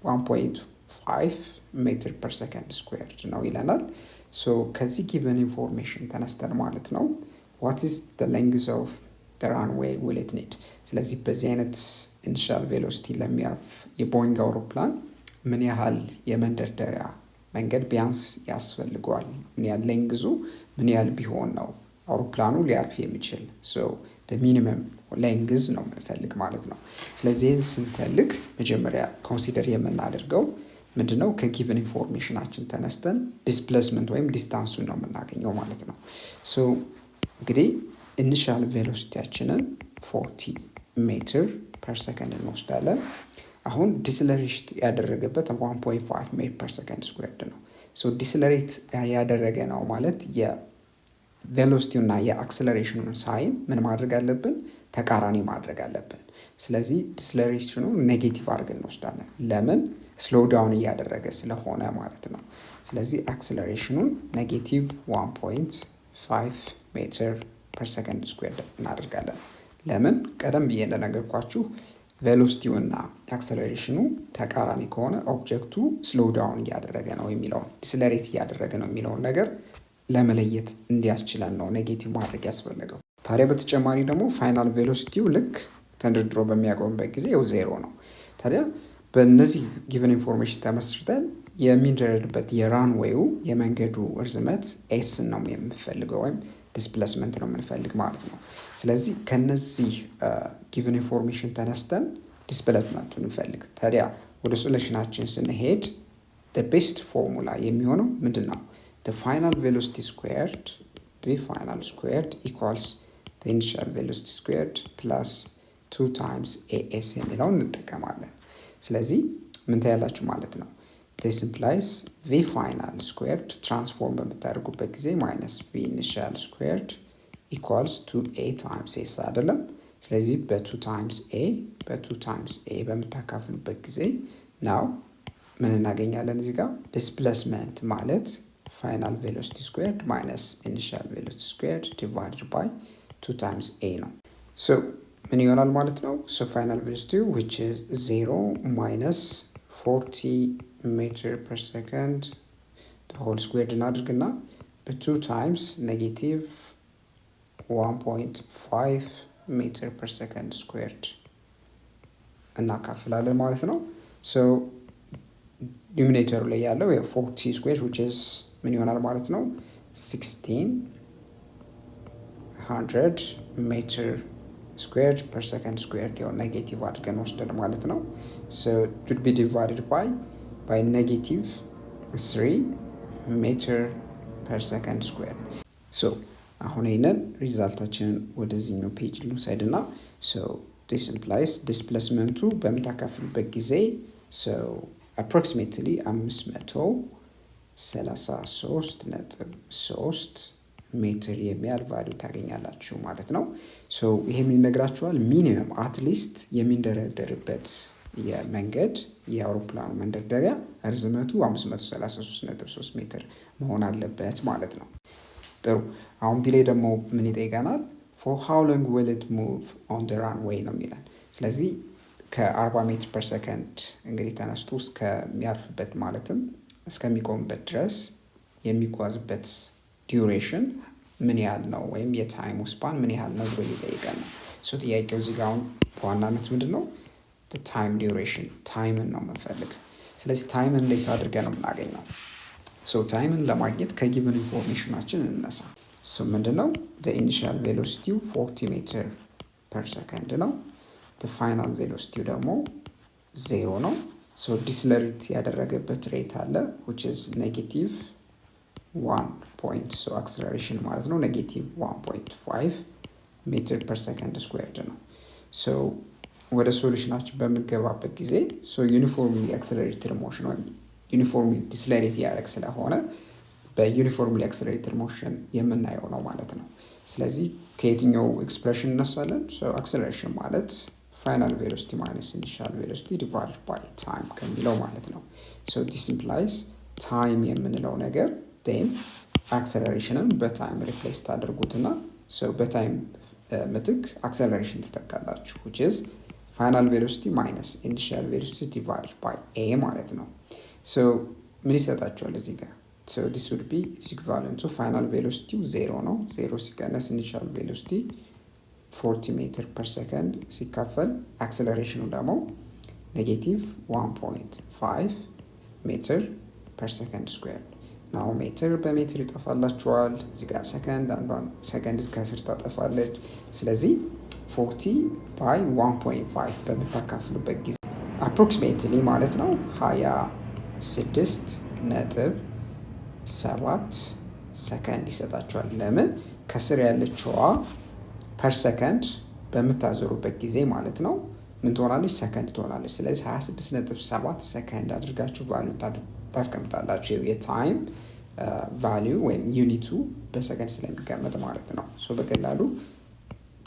Speaker 1: 1.5 ሜትር ፐር ሰከንድ ስኩዌርድ ነው ይለናል። ሶ ከዚህ ጊቨን ኢንፎርሜሽን ተነስተን ማለት ነው what is the length of the runway will it need? ስለዚህ በዚህ አይነት ኢኒሻል ቬሎሲቲ ለሚያርፍ የቦይንግ አውሮፕላን ምን ያህል የመንደርደሪያ መንገድ ቢያንስ ያስፈልገዋል? ምን ያህል ሌንግዙ ምን ያህል ቢሆን ነው አውሮፕላኑ ሊያርፍ የሚችል? ሶ the minimum ሌንግዝ ነው የምንፈልግ ማለት ነው። ስለዚህ ስንፈልግ መጀመሪያ ኮንሲደር የምናደርገው ምንድነው? ከጊቨን ኢንፎርሜሽናችን ተነስተን ዲስፕሌስመንት ወይም ዲስታንሱን ነው የምናገኘው ማለት ነው። ሶ እንግዲህ ኢኒሻል ቬሎሲቲያችንን 40 ሜትር ፐር ሰከንድ እንወስዳለን። አሁን ዲስለሬት ያደረገበት 1.5 ሜትር ፐር ሰከንድ ስኩዌርድ ነው። ሶ ዲስለሬት ያደረገ ነው ማለት የቬሎሲቲው እና የአክሰለሬሽኑን ሳይን ምን ማድረግ አለብን? ተቃራኒ ማድረግ አለብን። ስለዚህ ዲስለሬሽኑ ኔጌቲቭ አድርገን እንወስዳለን። ለምን? ስሎው ዳውን እያደረገ ስለሆነ ማለት ነው። ስለዚህ አክሰለሬሽኑን ኔጌቲቭ 1.5 ሜትር ፐር ሰከንድ ስኩዌርድ እናደርጋለን። ለምን? ቀደም ብዬ እንደነገርኳችሁ ቬሎሲቲው እና አክሰለሬሽኑ ተቃራኒ ከሆነ ኦብጀክቱ ስሎው ዳውን እያደረገ ነው የሚለውን ዲስለሬት እያደረገ ነው የሚለውን ነገር ለመለየት እንዲያስችለን ነው ኔጌቲቭ ማድረግ ያስፈለገው። ታዲያ በተጨማሪ ደግሞ ፋይናል ቬሎሲቲው ልክ ተንደርድሮ በሚያቆምበት ጊዜ ያው 0 ነው። ታዲያ በእነዚህ ጊቨን ኢንፎርሜሽን ተመስርተን የሚንደረድበት የራንዌው የመንገዱ እርዝመት ኤስ ነው የምንፈልገው ወይም ዲስፕሌስመንት ነው የምንፈልግ ማለት ነው። ስለዚህ ከነዚህ ጊቨን ኢንፎርሜሽን ተነስተን ዲስፕሌስመንቱን እንፈልግ። ታዲያ ወደ ሶሉሽናችን ስንሄድ the best ፎርሙላ የሚሆነው ምንድን ነው? the final velocity squared v final squared equals the initial velocity squared plus 2 times as የሚለውን እንጠቀማለን። ስለዚህ ምን ታያላችሁ ማለት ነው? this implies v final squared transform በምታደርጉበት ጊዜ minus v initial squared equals to a times s አይደለም? ስለዚህ በ2 times a በምታካፍሉበት ጊዜ now ምን እናገኛለን? እዚህ ጋር ዲስፕሌስመንት ማለት ፋይናል ቬሎሲቲ ስኩዌርድ ማይነስ ኢኒሺያል ቬሎሲቲ ስኩዌርድ ዲቫይድድ ባይ 2 times a ነው። ሶ ምን ይሆናል ማለት ነው? ሶ ፋይናል ቬሎሲቲ which is 0 minus 40 meter per second the whole squared እናድርግና በ2 times negative 1.5 meter per second squared እናካፍላለን ማለት ነው። ሶ ዲኖሚኔተሩ ላይ ያለው 40 squared which is ምን ይሆናል ማለት ነው? 1600 meter squared per second squared ያው ኔጌቲቭ አድርገን ወስደን ማለት ነው። so it would be divided by negative 3 meter per second squared so አሁን ይሄንን ሪዛልታችንን ወደዚህኛው ፔጅ ልውሰድና so this implies ዲስፕሌስመንቱ በምታካፍሉበት ጊዜ so approximately 533.3 ሜትር የሚያህል ቫልዩ ታገኛላችሁ ማለት ነው። ሶ ይሄ ምን ይነግራችኋል? ሚኒመም አትሊስት የሚንደረደርበት የመንገድ የአውሮፕላኑ መንደርደሪያ ርዝመቱ 533.3 ሜትር መሆን አለበት ማለት ነው። ጥሩ። አሁን ቢሌ ደግሞ ምን ይጠይቀናል? for how long will it move on the runway ነው የሚለን። ስለዚህ ከ40 ሜትር ፐር ሰከንድ እንግዲህ ተነስቶ እስከሚያርፍበት ማለትም እስከሚቆምበት ድረስ የሚጓዝበት ዲዩሬሽን ምን ያህል ነው ወይም የታይሙ ስፓን ምን ያህል ነው ብሎ ይጠይቃል ነው። ሶ ጥያቄው እዚህ ጋር አሁን በዋናነት ምንድነው? the time duration ታይምን ነው የምንፈልግ። ስለዚህ ታይምን እንዴት አድርገን ነው የምናገኘው? ሶ ታይምን ለማግኘት ከጊቨን ኢንፎርሜሽናችን እንነሳ። ሶ ምንድነው? the initial velocity 40 ሜትር ፐር ሰከንድ ነው። the final velocity ደግሞ 0 ነው። so decelerate ያደረገበት ሬት አለ which is negative 1 point so acceleration ማለት ነው negative 1.5 meter per second squared ነው። so ወደ ሶሉሽናችን በምንገባበት ጊዜ so uniformly accelerated motion ወይም uniformly decelerate ያደረግ ስለሆነ በuniformly accelerated motion የምናየው ነው ማለት ነው። ስለዚህ ከየትኛው ኤክስፕሬሽን እነሳለን? so acceleration ማለት final velocity minus initial velocity divided by time ከሚለው ማለት ነው። so this implies time የምንለው ነገር then acceleration በታይም ሪፕሌስ ታደርጉትና so በታይም ምትክ acceleration ትተካላችሁ which is final velocity minus initial velocity divided by a ማለት ነው። so ምን ይሰጣችኋል እዚህ ጋር? so this would be equivalent to final velocity 0 ነው። 0 ሲቀነስ initial velocity 40 ሜትር ፐር ሰከንድ ሲካፈል አክሰለሬሽኑ ደግሞ ኔጌቲቭ 1.5 ሜትር ፐር ሰከንድ ስኩዌር ነው። ሜትር በሜትር ይጠፋላችኋል። እዚህ ጋር ሰከንድ አንዷን ሰከንድ ከስር ታጠፋለች። ስለዚህ 40 by 1.5 በምታካፍሉበት ጊዜ አፕሮክሲሜትሊ ማለት ነው 26.7 ሰከንድ ይሰጣችኋል። ለምን? ከስር ያለችዋ ፐር ሰከንድ በምታዞሩበት ጊዜ ማለት ነው ምን ትሆናለች? ሰከንድ ትሆናለች። ስለዚህ 26.7 ሰከንድ አድርጋችሁ ቫልዩ ታስቀምጣላችሁ። የታይም ቫልዩ ወይም ዩኒቱ በሰከንድ ስለሚቀመጥ ማለት ነው። ሶ በቀላሉ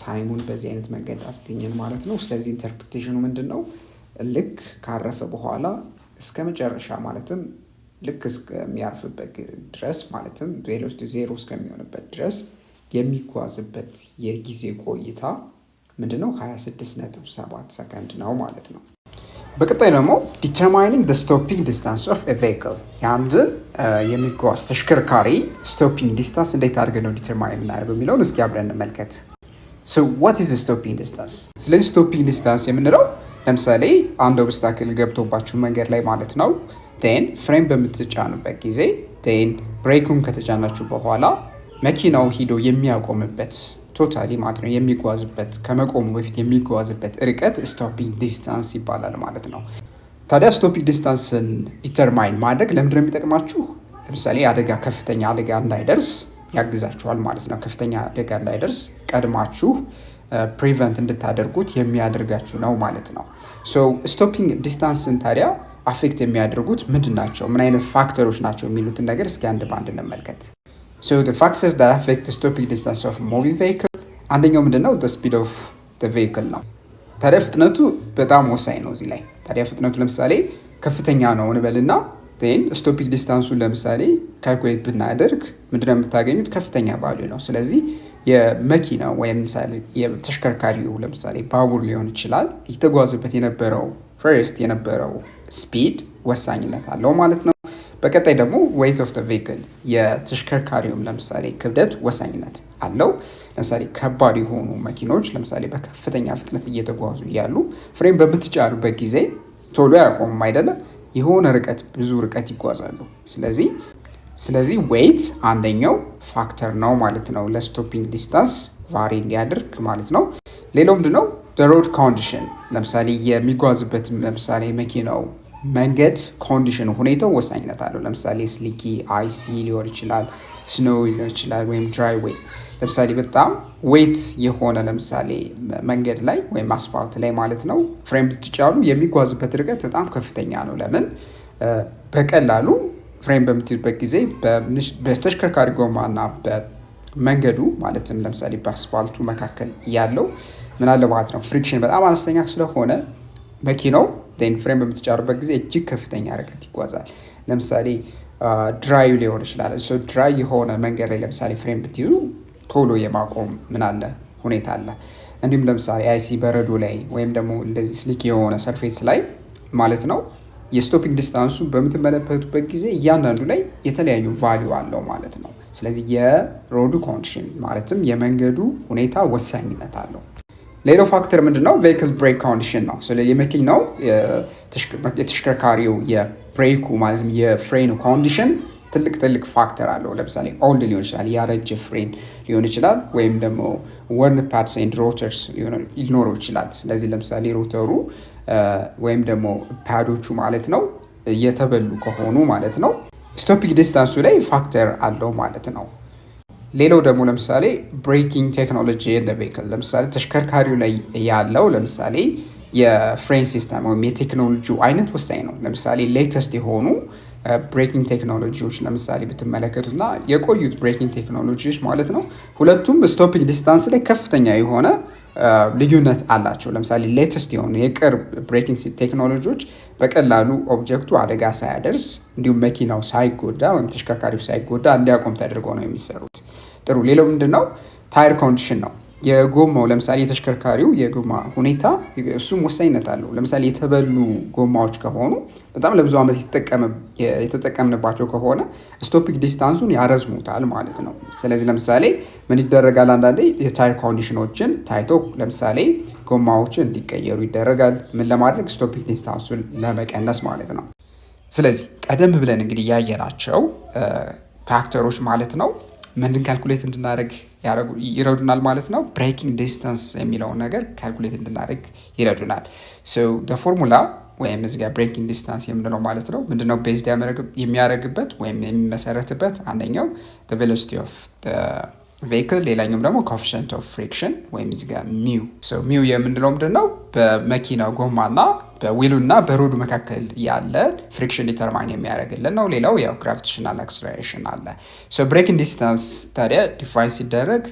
Speaker 1: ታይሙን በዚህ አይነት መንገድ አስገኘን ማለት ነው። ስለዚህ ኢንተርፕሬቴሽኑ ምንድን ነው? ልክ ካረፈ በኋላ እስከ መጨረሻ ማለትም ልክ እስከሚያርፍበት ድረስ ማለትም ቬሎሲቲ 0 እስከሚሆንበት ድረስ የሚጓዝበት የጊዜ ቆይታ ምንድነው? 26.7 ሰከንድ ነው ማለት ነው። በቀጣይ ደግሞ ዲተርማይኒንግ ዘ ስቶፒንግ ዲስታንስ ኦፍ ኤ ቬሂክል የአንድን የሚጓዝ ተሽከርካሪ ስቶፒንግ ዲስታንስ እንዴት አድርገን ነው ዲተርማይን እናደርገው የሚለውን እስኪ አብረን እንመልከት። ሶ ዋት ኢዝ ስቶፒንግ ዲስታንስ? ስለዚህ ስቶፒንግ ዲስታንስ የምንለው ለምሳሌ አንድ ኦብስታክል ገብቶባችሁ መንገድ ላይ ማለት ነው ን ፍሬም በምትጫኑበት ጊዜ ን ብሬኩን ከተጫናችሁ በኋላ መኪናው ሂዶ የሚያቆምበት ቶታሊ ማለት ነው የሚጓዝበት ከመቆሙ በፊት የሚጓዝበት ርቀት ስቶፒንግ ዲስታንስ ይባላል ማለት ነው። ታዲያ ስቶፒንግ ዲስታንስን ዲተርማይን ማድረግ ለምንድን ነው የሚጠቅማችሁ? ለምሳሌ ከፍተኛ አደጋ እንዳይደርስ ያግዛችኋል ማለት ነው። ከፍተኛ አደጋ እንዳይደርስ ቀድማችሁ ፕሪቨንት እንድታደርጉት የሚያደርጋችሁ ነው ማለት ነው። ሶ ስቶፒንግ ዲስታንስን ታዲያ አፌክት የሚያደርጉት ምንድን ናቸው? ምን አይነት ፋክተሮች ናቸው የሚሉትን ነገር እስኪ አንድ በአንድ እንመልከት። So the factors that affect the stopping distance of a moving vehicle አንደኛው ምንድነው? the speed of the vehicle ነው። ታዲያ ፍጥነቱ በጣም ወሳኝ ነው እዚህ ላይ። ታዲያ ፍጥነቱ ለምሳሌ ከፍተኛ ነው እንበልና ስቶፒንግ ዲስታንሱን ለምሳሌ ካልኩሌት ብናደርግ ምንድነው የምታገኙት? ከፍተኛ ቫልዩ ነው። ስለዚህ የመኪናው ወይም ምሳሌ የተሽከርካሪው ለምሳሌ ባቡር ሊሆን ይችላል እየተጓዘበት የነበረው ስፒድ ወሳኝነት አለው ማለት ነው። በቀጣይ ደግሞ ዌይት ኦፍ ቬሂክል የተሽከርካሪውም ለምሳሌ ክብደት ወሳኝነት አለው። ለምሳሌ ከባድ የሆኑ መኪኖች ለምሳሌ በከፍተኛ ፍጥነት እየተጓዙ እያሉ ፍሬም በምትጫኑበት ጊዜ ቶሎ ያቆሙም አይደለ? የሆነ ብዙ ርቀት ይጓዛሉ። ስለዚህ ዌይት አንደኛው ፋክተር ነው ማለት ነው ለስቶፒንግ ዲስታንስ ቫሪ እንዲያደርግ ማለት ነው። ሌላው ምንድነው? ሮድ ኮንዲሽን ለምሳሌ የሚጓዝበት ለምሳሌ መኪናው መንገድ ኮንዲሽን ሁኔታው ወሳኝነት አለው። ለምሳሌ ስሊኪ አይሲ ሊሆን ይችላል፣ ስኖው ሊሆን ይችላል፣ ወይም ድራይ ዌይ። ለምሳሌ በጣም ዌት የሆነ ለምሳሌ መንገድ ላይ ወይም አስፋልት ላይ ማለት ነው ፍሬም ብትጫኑ የሚጓዝበት ርቀት በጣም ከፍተኛ ነው። ለምን? በቀላሉ ፍሬም በምትይዙበት ጊዜ በተሽከርካሪ ጎማና በመንገዱ ማለትም ለምሳሌ በአስፋልቱ መካከል ያለው ምን አለ ማለት ነው ፍሪክሽን በጣም አነስተኛ ስለሆነ መኪናው ፍሬም በምትጫሩበት ጊዜ እጅግ ከፍተኛ ርቀት ይጓዛል። ለምሳሌ ድራይ ሊሆን ይችላል። ድራይ የሆነ መንገድ ላይ ለምሳሌ ፍሬም ብትይዙ ቶሎ የማቆም ምን አለ ሁኔታ አለ። እንዲሁም ለምሳሌ አይሲ በረዶ ላይ ወይም ደግሞ እንደዚህ ስሊክ የሆነ ሰርፌስ ላይ ማለት ነው የስቶፒንግ ዲስታንሱ በምትመለከቱበት ጊዜ እያንዳንዱ ላይ የተለያዩ ቫሊዩ አለው ማለት ነው። ስለዚህ የሮዱ ኮንዲሽን ማለትም የመንገዱ ሁኔታ ወሳኝነት አለው። ሌላው ፋክተር ምንድነው? ቬሂክል ብሬክ ኮንዲሽን ነው። ስለዚህ የመኪናው የተሽከርካሪው የብሬኩ ማለትም የፍሬኑ ኮንዲሽን ትልቅ ፋክተር አለው። ለምሳሌ ኦልድ ሊሆን ይችላል፣ ያረጀ ፍሬን ሊሆን ይችላል፣ ወይም ደግሞ ወርን ፓድስ ኤንድ ሮተርስ ሊኖረው ይችላል። ስለዚህ ለምሳሌ ሮተሩ ወይም ደግሞ ፓዶቹ ማለት ነው እየተበሉ ከሆኑ ማለት ነው ስቶፒንግ ዲስታንሱ ላይ ፋክተር አለው ማለት ነው። ሌላው ደግሞ ለምሳሌ ብሬኪንግ ቴክኖሎጂ ቬሂክል ለምሳሌ ተሽከርካሪው ላይ ያለው ለምሳሌ የፍሬን ሲስተም ወይም የቴክኖሎጂው አይነት ወሳኝ ነው። ለምሳሌ ሌተስት የሆኑ ብሬኪንግ ቴክኖሎጂዎች ለምሳሌ ብትመለከቱና የቆዩት ብሬኪንግ ቴክኖሎጂዎች ማለት ነው ሁለቱም ስቶፒንግ ዲስታንስ ላይ ከፍተኛ የሆነ ልዩነት አላቸው። ለምሳሌ ሌተስት የሆኑ የቅርብ ብሬኪንግ ቴክኖሎጂዎች በቀላሉ ኦብጀክቱ አደጋ ሳያደርስ እንዲሁም መኪናው ሳይጎዳ ወይም ተሽከርካሪው ሳይጎዳ እንዲያቆም ተደርገው ነው የሚሰሩት። ጥሩ። ሌላው ምንድነው? ታይር ኮንዲሽን ነው። የጎማው ለምሳሌ የተሽከርካሪው የጎማ ሁኔታ እሱም ወሳኝነት አለው። ለምሳሌ የተበሉ ጎማዎች ከሆኑ በጣም ለብዙ ዓመት የተጠቀምንባቸው ከሆነ ስቶፒንግ ዲስታንሱን ያረዝሙታል ማለት ነው። ስለዚህ ለምሳሌ ምን ይደረጋል? አንዳንዴ የታይር ኮንዲሽኖችን ታይቶ ለምሳሌ ጎማዎችን እንዲቀየሩ ይደረጋል። ምን ለማድረግ? ስቶፒንግ ዲስታንሱን ለመቀነስ ማለት ነው። ስለዚህ ቀደም ብለን እንግዲህ ያየናቸው ፋክተሮች ማለት ነው ምንድን ካልኩሌት እንድናደርግ ይረዱናል ማለት ነው። ብሬኪንግ ዲስታንስ የሚለውን ነገር ካልኩሌት እንድናደርግ ይረዱናል። ፎርሙላ ወይም እዚጋ ብሬኪንግ ዲስታንስ የምንለው ማለት ነው ምንድነው ቤዝድ የሚያደርግበት ወይም የሚመሰረትበት አንደኛው ቬሎሲቲ ኦፍ ቬሂክል፣ ሌላኛውም ደግሞ ኮኤፊሽንት ኦፍ ፍሪክሽን ወይም እዚጋ ሚው የምንለው ምንድነው በመኪናው ጎማና በዊሉና በሮዱ መካከል ያለ ፍሪክሽን ዲተርማይን የሚያደርግልን ነው። ሌላው ያው ግራቪቴሽናል አክሰለሬሽን አለ። ብሬኪንግ ዲስታንስ ታዲያ ዲፋይን ሲደረግ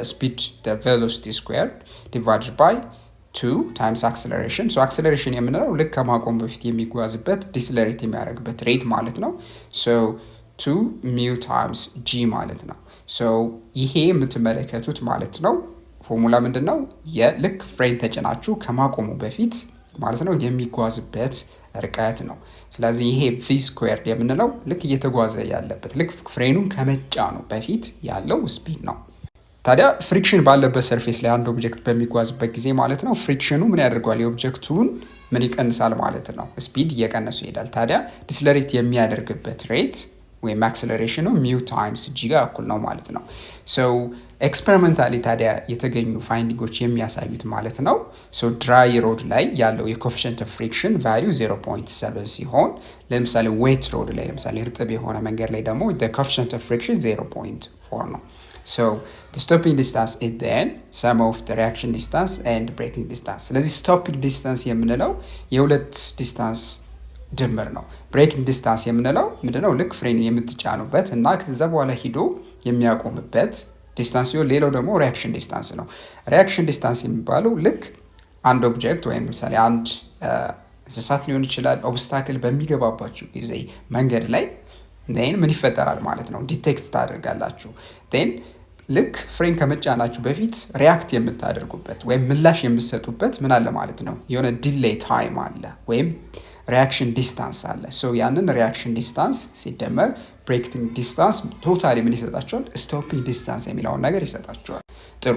Speaker 1: ስፒድ ቬሎሲቲ ስኩዌር ዲቫይድድ ባይ 2 ታይምስ አክሰለሬሽን። አክሰለሬሽን የምንለው ልክ ከማቆም በፊት የሚጓዝበት ዲስለሬት የሚያደርግበት ሬት ማለት ነው። 2 ሚው ታይምስ ጂ ማለት ነው። ይሄ የምትመለከቱት ማለት ነው ፎርሙላ ምንድን ነው? የልክ ፍሬን ተጭናችሁ ከማቆሙ በፊት ማለት ነው የሚጓዝበት ርቀት ነው። ስለዚህ ይሄ ቪ ስኩዌርድ የምንለው ልክ እየተጓዘ ያለበት ልክ ፍሬኑን ከመጫኑ በፊት ያለው ስፒድ ነው። ታዲያ ፍሪክሽን ባለበት ሰርፌስ ላይ አንድ ኦብጀክት በሚጓዝበት ጊዜ ማለት ነው ፍሪክሽኑ ምን ያደርገዋል? የኦብጀክቱን ምን ይቀንሳል ማለት ነው? ስፒድ እየቀነሱ ይሄዳል። ታዲያ ዲስለሬት የሚያደርግበት ሬት ወይም አክሰለሬሽኑ ሚው ታይምስ ጂ ጋር እኩል ነው ማለት ነው። ሶ ኤክስፐሪመንታሊ ታዲያ የተገኙ ፋይንዲንጎች የሚያሳዩት ማለት ነው ድራይ ሮድ ላይ ያለው የኮፊሽንት ኦፍ ፍሪክሽን ቫሊዩ 0.7 ሲሆን ለምሳሌ ዌት ሮድ ላይ ለምሳሌ እርጥብ የሆነ መንገድ ላይ ደግሞ ኮፊሽንት ኦፍ ፍሪክሽን 0.4 ነው። So the stopping distance is then sum of the reaction distance and braking distance. ስለዚህ stopping distance የምንለው የሁለት ዲስታንስ ድምር ነው። ብሬኪንግ ዲስታንስ የምንለው ምንድነው? ልክ ፍሬን የምትጫኑበት እና ከዛ በኋላ ሂዶ የሚያቆምበት ዲስታንስ ሲሆን ሌላው ደግሞ ሪያክሽን ዲስታንስ ነው። ሪያክሽን ዲስታንስ የሚባለው ልክ አንድ ኦብጀክት ወይም ምሳሌ አንድ እንስሳት ሊሆን ይችላል ኦብስታክል በሚገባባችሁ ጊዜ መንገድ ላይ ምን ይፈጠራል ማለት ነው? ዲቴክት ታደርጋላችሁ። ልክ ፍሬን ከመጫናችሁ በፊት ሪያክት የምታደርጉበት ወይም ምላሽ የምትሰጡበት ምን አለ ማለት ነው? የሆነ ዲሌይ ታይም አለ ወይም ሪያክሽን ዲስታንስ አለ። ያንን ሪያክሽን ዲስታንስ ሲደመር ብሬኪንግ ዲስታንስ ቶታሊ ምን ይሰጣቸዋል? ስቶፒንግ ዲስታንስ የሚለውን ነገር ይሰጣቸዋል። ጥሩ።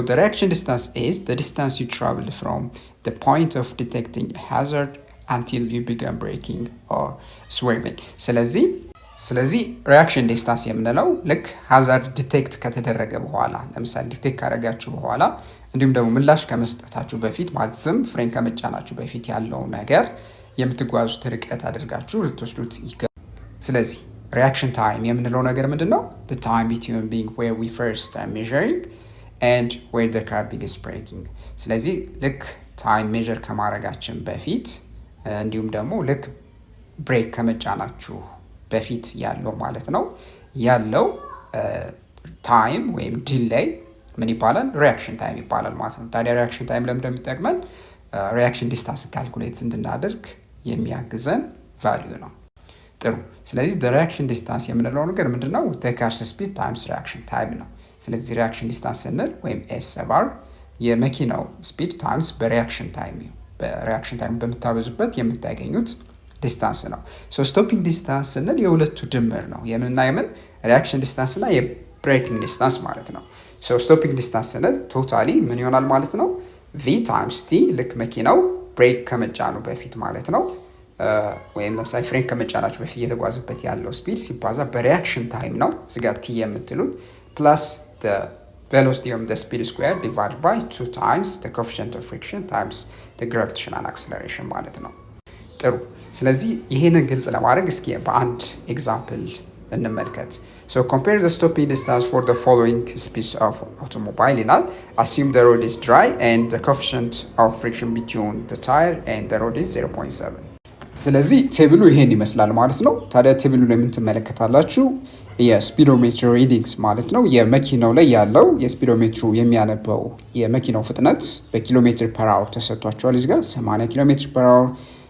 Speaker 1: the reaction distance is the distance you travel from the point of detecting a hazard until you begin braking or swerving. ስለዚህ ሪያክሽን ዲስታንስ የምንለው ልክ ሃዛርድ ዲቴክት ከተደረገ በኋላ ለምሳሌ ዲቴክት ካደረጋችሁ በኋላ እንዲሁም ደግሞ ምላሽ ከመስጠታችሁ በፊት ማለትም ፍሬን ከመጫናችሁ በፊት ያለው ነገር የምትጓዙት ርቀት አድርጋችሁ ልትወስዱት ይገባል። ስለዚህ ሪያክሽን ታይም የምንለው ነገር ምንድን ነው? the time between being where we first start measuring and where the car begins braking. ስለዚህ ልክ ታይም ሜዥር ከማድረጋችን በፊት እንዲሁም ደግሞ ልክ ብሬክ ከመጫናችሁ በፊት ያለው ማለት ነው ያለው ታይም ወይም ዲሌይ ምን ይባላል? ሪያክሽን ታይም ይባላል ማለት ነው። ታዲያ ሪያክሽን ታይም ለምን እንደሚጠቅመን ሪያክሽን ዲስታንስ ካልኩሌት እንድናደርግ የሚያግዘን ቫልዩ ነው። ጥሩ። ስለዚህ ሪያክሽን ዲስታንስ የምንለው ነገር ምንድነው? ካርስ ስፒድ ታይምስ ሪያክሽን ታይም ነው። ስለዚህ ሪያክሽን ዲስታንስ ስንል ወይም ኤስ/አር የመኪናው ስፒድ ታይምስ በሪያክሽን ታይም በምታበዙበት የምታገኙት ዲስታንስ ነው። ስቶፒንግ ዲስታንስ ስንል የሁለቱ ድምር ነው። የምንና የምን? ሪያክሽን ዲስታንስ እና የብሬኪንግ ዲስታንስ ማለት ነው። ስቶፒንግ ዲስታንስ ስንል ቶታሊ ምን ይሆናል ማለት ነው? ቪ ታይምስ ቲ ልክ መኪናው ብሬክ ከመጫኑ በፊት ማለት ነው ወይም ለምሳሌ ፍሬን ከመጫናችሁ በፊት እየተጓዘበት ያለው ስፒድ ሲባዛ በሪያክሽን ታይም ነው እዚጋ ቲ የምትሉት ፕላስ velocity of the speed square divided by 2 times the coefficient of friction times the gravitational acceleration ማለት ነው። ጥሩ። ስለዚህ ይሄንን ግልጽ ለማድረግ እስኪ በአንድ ኤግዛምፕል እንመልከት። compare the stopping distance for the following speeds of automobile ይላል። assume the road is dry and the coefficient of friction between the tire and the road is 0.7. ስለዚህ ቴብሉ ይሄን ይመስላል ማለት ነው። ታዲያ ቴብሉ ላይ ምን ትመለከታላችሁ? የስፒዶሜትር ሪዲንግስ ማለት ነው። የመኪናው ላይ ያለው የስፒዶሜትሩ የሚያነበው የመኪናው ፍጥነት በኪሎ ሜትር ፐር አወር ተሰጥቷቸዋል። እዚህ ጋር 80 ኪሎ ሜትር ፐር አወር፣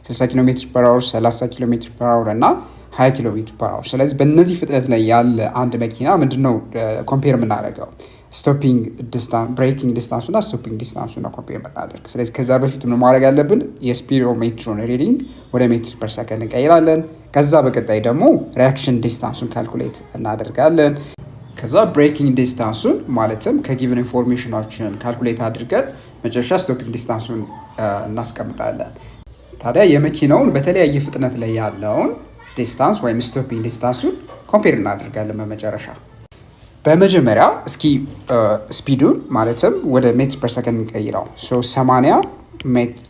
Speaker 1: 60 ኪሎ ሜትር ፐር አወር፣ 30 ኪሎ ሜትር ፐር አወር እና 20 ኪሎ ሜትር ፐር አወር። ስለዚህ በእነዚህ ፍጥነት ላይ ያለ አንድ መኪና ምንድነው ኮምፔር የምናደርገው? ስቶፒንግ ዲስታንስ፣ ብሬኪንግ ዲስታንሱ እና ስቶፒንግ ዲስታንሱ ነው ኮምፔር የምናደርግ። ስለዚህ ከዛ በፊት ምን ማድረግ አለብን? የስፒዶሜትሩን ሪዲንግ ወደ ሜትር ፐር ሰከንድ እንቀይራለን። ከዛ በቀጣይ ደግሞ ሪያክሽን ዲስታንሱን ካልኩሌት እናደርጋለን። ከዛ ብሬኪንግ ዲስታንሱን ማለትም ከጊቨን ኢንፎርሜሽኖችን ካልኩሌት አድርገን መጨረሻ ስቶፒንግ ዲስታንሱን እናስቀምጣለን። ታዲያ የመኪናውን በተለያየ ፍጥነት ላይ ያለውን ዲስታንስ ወይም ስቶፒንግ ዲስታንሱን ኮምፔር እናደርጋለን በመጨረሻ። በመጀመሪያ እስኪ ስፒዱን ማለትም ወደ ሜትር ፐር ሰከንድ እንቀይረው። 80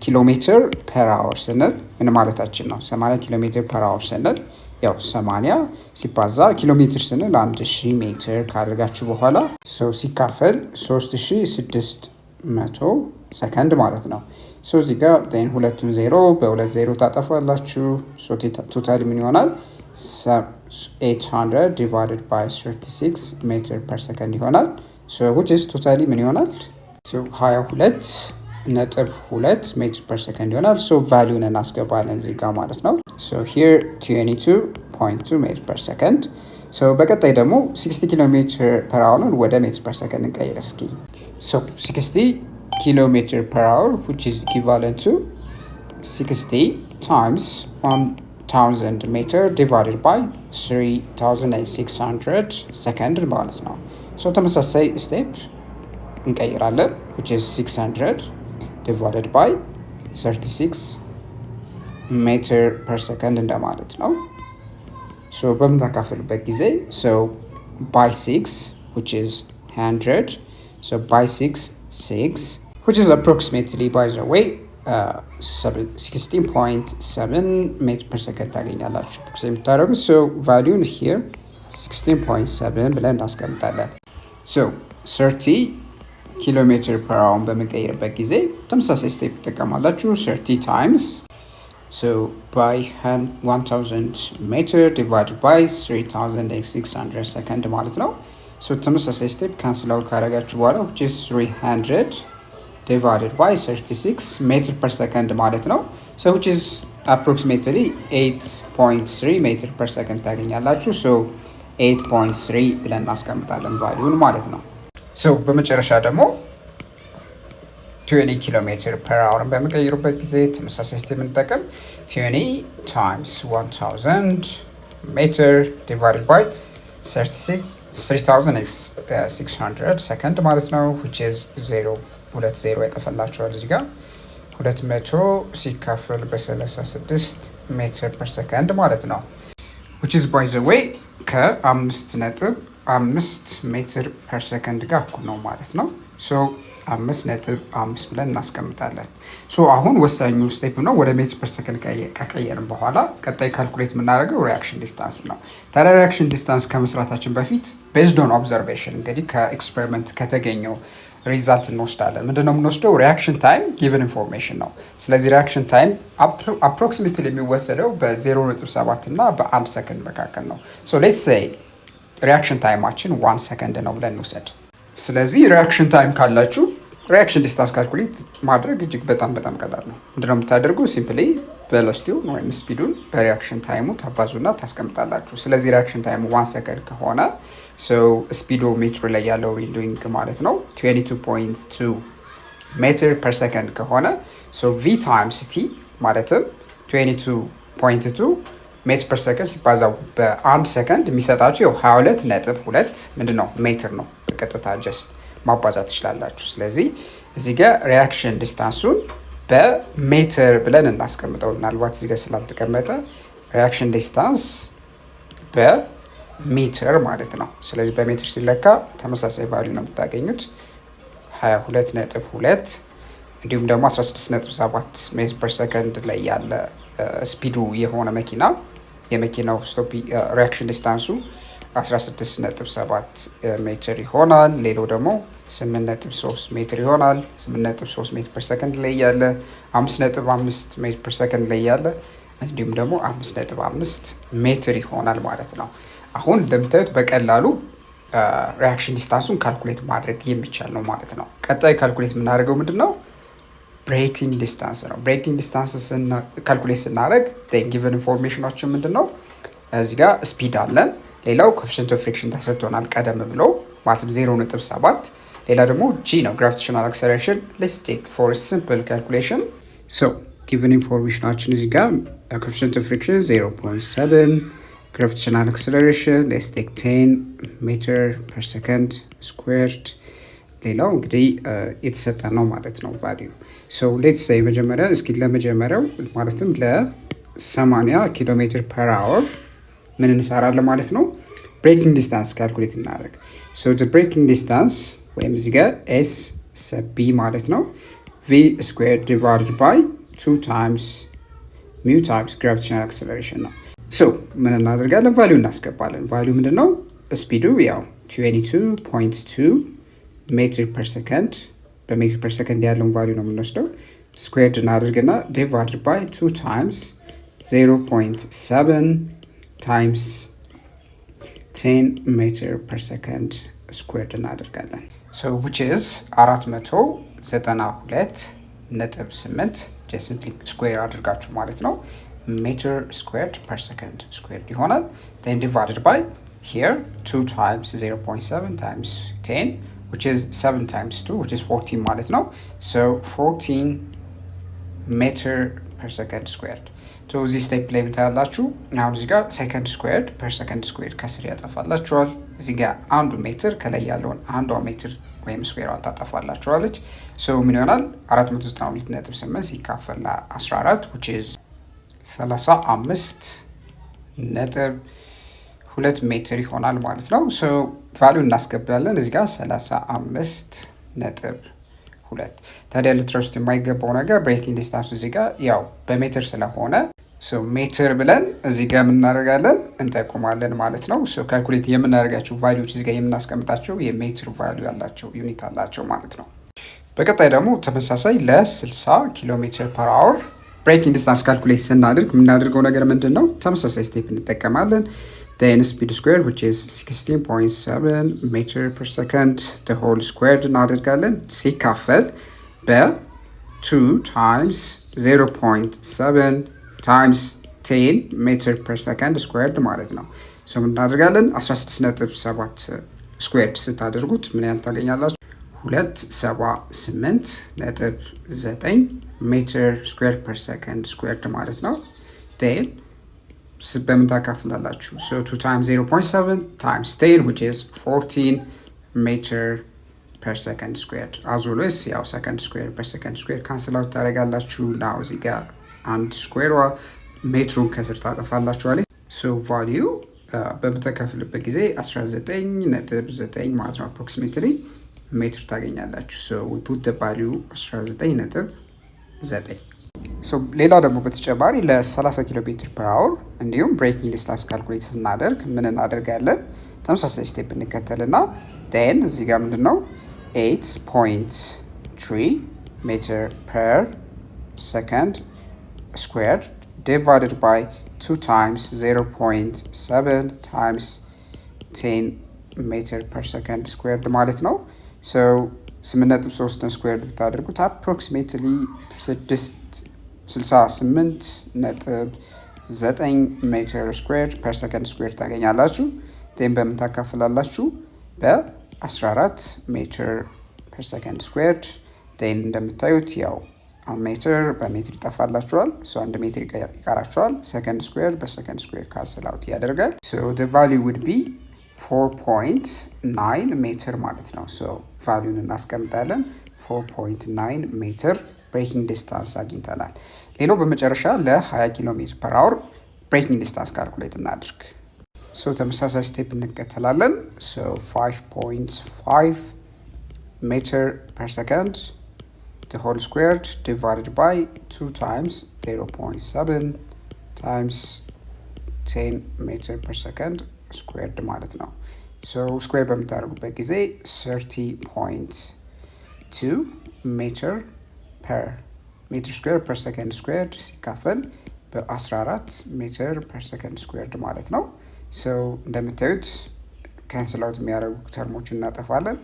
Speaker 1: ኪሎ ሜትር ፐር አወር ስንል ምን ማለታችን ነው? 80 ኪሎ ሜትር ፐር አወር ስንል ያው 80 ሲባዛ ኪሎ ሜትር ስንል 1000 ሜትር ካደረጋችሁ በኋላ ሲካፈል 3600 ሰከንድ ማለት ነው። እዚህ ጋር ሁለቱን ዜሮ በሁለት ዜሮ ታጠፋላችሁ። ቶታሊ ምን ይሆናል? 800 divided by 36 ሜትር ፐር ሰከንድ ይሆናል። which is ቶታሊ ምን ይሆናል? 22.2 ሜትር ፐር ሰከንድ ይሆናል። ቫሊዩን እናስገባለን እዚህ ጋር ማለት ነው። here 22.2 ሜትር ፐር ሰከንድ። በቀጣይ ደግሞ 60 ኪሎ ሜትር ፐር አወርን ወደ ሜትር ፐር ሰከንድ እንቀይር እስኪ። 60 ኪሎ ሜትር ፐር አወር which is equivalent to 60 times 1000 meter divided by 3600 second ማለት ነው። ሶ ተመሳሳይ ስቴፕ እንቀይራለን which is 600 divided by 36 meter per second እንደማለት ነው። ሶ በምታካፍሉበት ጊዜ so by 6 which is 100 so by 6 which is approximately by the way 16.7 meter per second ታገኛላችሁ የምታደርጉት so value here 16.7 ብለን እናስቀምጣለን። so 30 ኪሎ ሜትር per hour በመቀየርበት ጊዜ ተመሳሳይ ስቴፕ ትጠቀማላችሁ 30 times so by 1000 meter divided by 3600 second ማለት ነው። so ተመሳሳይ ስቴፕ ካንስል አውት ካደረጋችሁ በኋላ which is 300 divided by 36 meter per second ማለት ነው። so which is approximately 8.3 meter per second ታገኛላችሁ so 8.3 ብለን እናስቀምጣለን ቫልዩን ማለት ነው። so በመጨረሻ ደግሞ 20 ኪሎ ሜትር per hour በመቀየሩበት ጊዜ ተመሳሳይ ስቴፕ እንጠቀም 20 times 1000 meter divided by 3600 second ማለት ነው which is 0.20 ያጠፋላችኋል እዚህ ጋር 200 ሲካፈል በ36 ሜትር per second ማለት ነው which is by the way ከ5.5 ሜትር per second ጋር እኩል ነው ማለት ነው so 5.5 ብለን እናስቀምጣለን። ሶ አሁን ወሳኙ ስቴፕ ነው ወደ ሜትር ፐር ሰከንድ ከቀየርን በኋላ ቀጣይ ካልኩሌት የምናደርገው ሪአክሽን ዲስታንስ ነው። ታዲያ ሪአክሽን ዲስታንስ ከመስራታችን በፊት ቤዝድ ኦን ኦብዘርቬሽን እንግዲህ ከኤክስፔሪመንት ከተገኘው ሪዛልት እንወስዳለን። ምንድነው የምንወስደው? ሪአክሽን ታይም ጊቨን ኢንፎርሜሽን ነው። ስለዚህ ሪአክሽን ታይም አፕሮክሲሜትሊ የሚወሰደው በ0.7 እና በ1 ሰከንድ መካከል ነው። ሶ ሌትስ ሴይ ሪአክሽን ታይማችን 1 ሰከንድ ነው ብለን እንውሰድ። ስለዚህ ሪአክሽን ታይም ካላችሁ ሪአክሽን ዲስታንስ ካልኩሌት ማድረግ እጅግ በጣም ቀላል ነው። ምንድነው የምታደርጉ? ሲምፕሊ ቬሎሲቲውን ወይም ስፒዱን በሪአክሽን ታይሙ ታባዙና ታስቀምጣላችሁ። ስለዚህ ሪአክሽን ታይሙ 1 ሰከንድ ከሆነ ሶ ስፒዶ ሜትር ላይ ያለው ሪዲንግ ማለት ነው 22.2 ሜትር ፐር ሰከንድ ከሆነ ሶ ቪ ታይምስ ቲ ማለትም 22.2 ሜትር ፐር ሰከንድ ሲባዛው በ1 ሰከንድ የሚሰጣችሁ 22.2 ምንድነው ሜትር ነው። በቀጥታ ጀስት ማባዛት ትችላላችሁ። ስለዚህ እዚህ ጋር ሪአክሽን ዲስታንሱን በሜትር ብለን እናስቀምጠው። ምናልባት እዚህ ጋር ስላልተቀመጠ ሪአክሽን ዲስታንስ በሜትር ማለት ነው። ስለዚህ በሜትር ሲለካ ተመሳሳይ ቫልዩ ነው የምታገኙት 22.2 እንዲሁም ደግሞ 16.7 ሜትር ፐር ሰከንድ ላይ ያለ ስፒዱ የሆነ መኪና የመኪናው ስቶፕ ሪአክሽን ዲስታንሱ 16.7 ሜትር ይሆናል። ሌላው ደግሞ 8.3 ሜትር ይሆናል። 8.3 ሜትር ፐር ሰከንድ ላይ ያለ 5.5 ሜትር ፐር ሰከንድ ላይ ያለ እንዲሁም ደግሞ 5.5 ሜትር ይሆናል ማለት ነው። አሁን እንደምታዩት በቀላሉ ሪአክሽን ዲስታንሱን ካልኩሌት ማድረግ የሚቻል ነው ማለት ነው። ቀጣይ ካልኩሌት የምናደርገው ምንድነው? ብሬኪንግ ዲስታንስ ነው። ብሬኪንግ ዲስታንስ ካልኩሌት ስናደርግ ጊቨን ኢንፎርሜሽናችን ምንድነው? እዚህ ጋር ስፒድ አለን። ሌላው ኮኤፊሽንት ኦፍ ፍሪክሽን ተሰጥቶናል ቀደም ብሎ ማለትም 0.7። ሌላ ደግሞ ጂ ነው ግራቪቴሽናል አክሰለሬሽን። ሌትስ ቴክ ፎር ሲምፕል ካልኩሌሽን ሶ ጊቨን ኢንፎርሜሽናችን እዚህ ጋር ኮኤፊሽንት ኦፍ ፍሪክሽን 0.7 ግራቪቴሽናል አክሰለሬሽን ሌትስ ቴክ 10 ሜትር ፐር ሰከንድ ስኩዌርድ። ሌላው እንግዲህ የተሰጠ ነው ማለት ነው ቫልዩ። ሶ ሌትስ ሴይ መጀመሪያ እስኪ ለመጀመሪያው ማለትም ለ80 ኪሎ ሜትር ፐር አወር ምን እንሰራለን ማለት ነው? ብሬኪንግ ዲስታንስ ካልኩሌት እናደርግ። ሶ ዘ ብሬኪንግ ዲስታንስ ወይም እዚህ ጋር ኤስ ሰብ ቢ ማለት ነው ቪ ስኩዌር ዲቫይድድ ባይ 2 ታይምስ ሚው ታይምስ ግራቪቴሽናል አክሰለሬሽን ነው። ሶ ምን እናደርጋለን? ቫልዩ እናስገባለን። ቫልዩ ምንድነው? ስፒዱ ያው 22.2 ሜትር ፐር ሰከንድ በሜትር ፐር ሰከንድ ያለውን ቫልዩ ነው የምንወስደው። ስኩዌርድ እናደርግና ዲቫይድድ ባይ 2 ታይምስ 0.7 ታይምስ 10 ሜትር ፐር ሰከንድ ስኩዌርድ እናደርጋለን። ሶ which is 492.8 ጀስት ሲምፕሊ ስኩዌር አድርጋችሁ ማለት ነው ሜትር ስኩዌርድ ፐር ሰከንድ ስኩዌርድ ይሆናል። then divided by here 2 times 0.7 times 10 which is 7 times 2 which is 14 ማለት ነው። so 14 ሜትር ፐር ሰከንድ ስኩዌርድ። እዚህ ስቴፕ ላይ ብታያላችሁ አሁን እዚህ ጋር ሰከንድ ስኩዌርድ ፐር ሰከንድ ስኩዌርድ ከስር ያጠፋላችኋል። እዚህ ጋር አንዱ ሜትር ከላይ ያለውን አንዷ ሜትር ወይም ስኩዌሯን ታጠፋላችኋለች። ምን ይሆናል 492.8 ሲካፈል ለ14 which is 35.2 ሜትር ይሆናል ማለት ነው። ቫሊዩ እናስገባለን እዚህ ጋር 35.2። ታዲያ ልትረሱት የማይገባው ነገር ብሬኪንግ ዲስታንስ እዚህ ጋር ያው በሜትር ስለሆነ ሜትር ብለን እዚህ ጋር የምናደርጋለን እንጠቁማለን ማለት ነው። ካልኩሌት የምናደርጋቸው ቫሊዩዎች እዚህ ጋር የምናስቀምጣቸው የሜትር ቫሊዩ ያላቸው ዩኒት አላቸው ማለት ነው። በቀጣይ ደግሞ ተመሳሳይ ለ60 ኪሎ ሜትር ፐር አወር ብሬኪንግ ዲስታንስ ካልኩሌት ስናደርግ የምናደርገው ነገር ምንድን ነው? ተመሳሳይ ስቴፕ እንጠቀማለን። then speed squared which is 16.7 meter per second the whole squared እናደርጋለን ሲካፈል በ2 times 0.7 times 10 meter per second squared ማለት ነው። እናደርጋለን 16.7 squared ስታደርጉት ምን ያህል ታገኛላችሁ? 278.9 ሜትር ስኩዌር ፐር ሰከንድ ስኩዌርድ ማለት ነው። then በምን ታካፍላላችሁ? 2 times 0.7 times 10 which is 14 meter per second squared as always ያው ሰከንድ ስኩዌር ፐር ሰከንድ ስኩዌር ካንስል አውት ታደርጋላችሁ። ናው እዚህ ጋር አንድ ስኩዌሯ ሜትሩን ከስር ታጠፋላችኋለች። ቫሊዩ በምትከፍልበት ጊዜ 19.9 ማለት ነው አፕሮክሲሜትሊ ሜትር ታገኛላችሁ። we put the value 19.9። ሌላ ደግሞ በተጨማሪ ለ30 ኪሎ ሜትር ፐር አወር እንዲሁም ብሬኪንግ ዲስታንስ ካልኩሌት ስናደርግ ምን እናደርጋለን? ተመሳሳይ ስቴፕ እንከተልና then እዚህ ጋር ምንድን ነው 8.3 ሜትር ፐር ሰከንድ ስኩዌር divided by 2 times 0.7 times 10 ሜትር ፐር ሰከንድ ስኩዌርድ ማለት ነው። 8.3 ስኩዌርድ ብታደርጉት አፕሮክሲሜትሊ 68.9 ሜትር ስኩዌር ፐር ሰከንድ ስኩዌር ታገኛላችሁ። ን በምን ታካፍላላችሁ? በ14 ሜትር ፐር ሰከንድ ስኩዌርድ። ን እንደምታዩት ያው ሜትር በሜትር ይጠፋላችኋል። አንድ ሜትር ይቀራችኋል። ሰከንድ ስኩዌር በሰከንድ ስኩዌር ካንስል አውት ያደርጋል። the value would be 4.9 ሜትር ማለት ነው። ቫሊዩን እናስቀምጣለን 4.9 ሜትር ብሬኪንግ ዲስታንስ አግኝተናል። ሌላው በመጨረሻ ለ20 ኪሎ ሜትር ፐር አወር ብሬኪንግ ዲስታንስ ካልኩሌት እናድርግ። ተመሳሳይ ስቴፕ እንከተላለን። 5.5 ሜትር ፐር ሰከንድ the whole squared divided by 2 times 0.7 times 10 meter per second squared ማለት ነው። ስኩዌር በምታደርጉበት ጊዜ 30.2 ሜትር ፐር ስኩዌር ፐር ሰከንድ ስኩዌርድ ሲካፈል በ14 ሜትር ፐር ሰከንድ ስኩዌርድ ማለት ነው። እንደምታዩት ካንስል አውት የሚያደርጉ ተርሞች እናጠፋለን።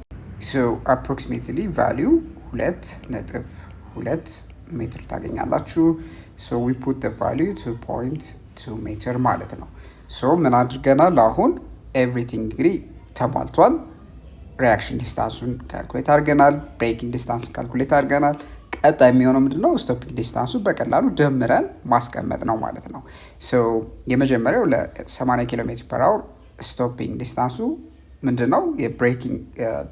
Speaker 1: አፕሮክሲሜትሊ ቫሊዩ 2.2 ሜትር ታገኛላችሁ። we put the value 2.2 ሜትር ማለት ነው። ምን አድርገናል? አሁን ኤቭሪቲንግ እንግዲህ ተሟልቷል። ሪያክሽን ዲስታንሱን ካልኩሌት አድርገናል። ብሬኪንግ ዲስታንስ ካልኩሌት አድርገናል። ቀጣይ የሚሆነው ምንድነው? ስቶፒንግ ዲስታንሱ በቀላሉ ደምረን ማስቀመጥ ነው ማለት ነው። የመጀመሪያው ለ80 ኪሎ ሜትር ፐር አወር ስቶፒንግ ዲስታንሱ ምንድነው? የብሬኪንግ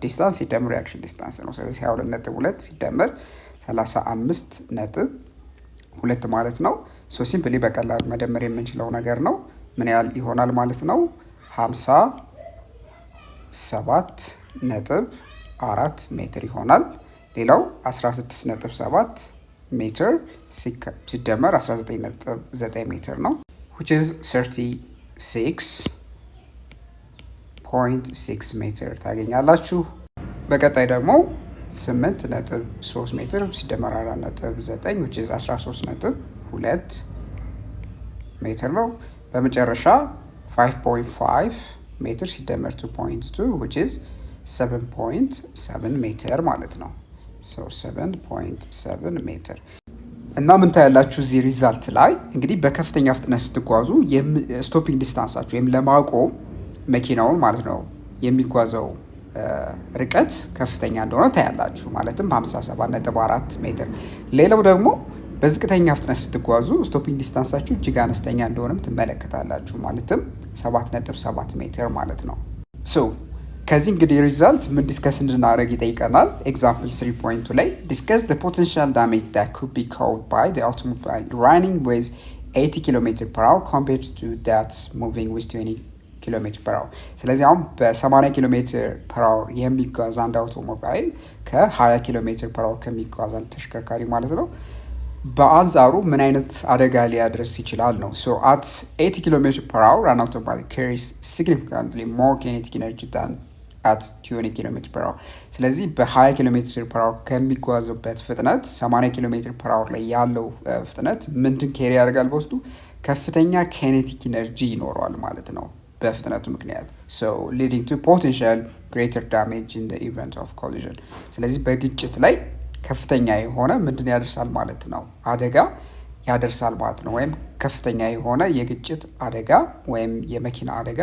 Speaker 1: ዲስታንስ ሲደምር ሪያክሽን ዲስታንስ ነው። ስለዚህ 22.2 ሲደምር 35.2 ማለት ነው። ሲምፕሊ በቀላሉ መደመር የምንችለው ነገር ነው። ምን ያህል ይሆናል ማለት ነው? 57.4 ሜትር ይሆናል። ሌላው 16.7 ሜትር ሲደመር 19.9 ሜትር ነው which is 36.6 ሜትር ታገኛላችሁ። በቀጣይ ደግሞ 8.3 ሜትር ሲደመር 4.9 which is 13.2 ሜትር ነው። በመጨረሻ 5.5 ሜትር ሲደመር 2.2 which is 7.7 ሜትር ማለት ነው። 7.7 ሜትር እና ምን ታያላችሁ እዚህ ሪዛልት ላይ እንግዲህ በከፍተኛ ፍጥነት ስትጓዙ ስቶፒንግ ዲስታንሳችሁ ወይም ለማቆም መኪናውን ማለት ነው የሚጓዘው ርቀት ከፍተኛ እንደሆነ ታያላችሁ። ማለትም 57.4 ሜትር። ሌላው ደግሞ በዝቅተኛ ፍጥነት ስትጓዙ ስቶፒንግ ዲስታንሳችሁ እጅግ አነስተኛ እንደሆነም ትመለከታላችሁ። ማለትም 7.7 ሜትር ማለት ነው። ሶ ከዚህ እንግዲህ ሪዛልት ምን ዲስከስ እንድናደርግ ይጠይቀናል። ኤግዛምፕል 3.2 ላይ ዲስከስ the potential damage that could be caused by the automobile running with 80 km per hour compared to that moving with 20 km per hour። ስለዚህ አሁን በ80 ኪሎ ሜትር ፐር አወር የሚጓዝ አንድ አውቶሞባይል ከ20 ኪሎ ሜትር ፐር አወር ከሚጓዝ አንድ ተሽከርካሪ ማለት ነው በአንጻሩ ምን አይነት አደጋ ሊያደርስ ይችላል ነው። ሶ at 80 km per hour an automobile carries significantly more kinetic energy than at 20 km per hour። ስለዚህ በ20 ኪሎ ሜትር ፐር አወር ከሚጓዝበት ፍጥነት 80 ኪሎ ሜትር ፐር አወር ላይ ያለው ፍጥነት ምንድን ኬሪ ያደርጋል? በውስጡ ከፍተኛ ኬኔቲክ ኢነርጂ ይኖረዋል ማለት ነው በፍጥነቱ ምክንያት። so leading to potential greater damage in the event of collision። ስለዚህ በግጭት ላይ ከፍተኛ የሆነ ምንድን ያደርሳል ማለት ነው? አደጋ ያደርሳል ማለት ነው። ወይም ከፍተኛ የሆነ የግጭት አደጋ ወይም የመኪና አደጋ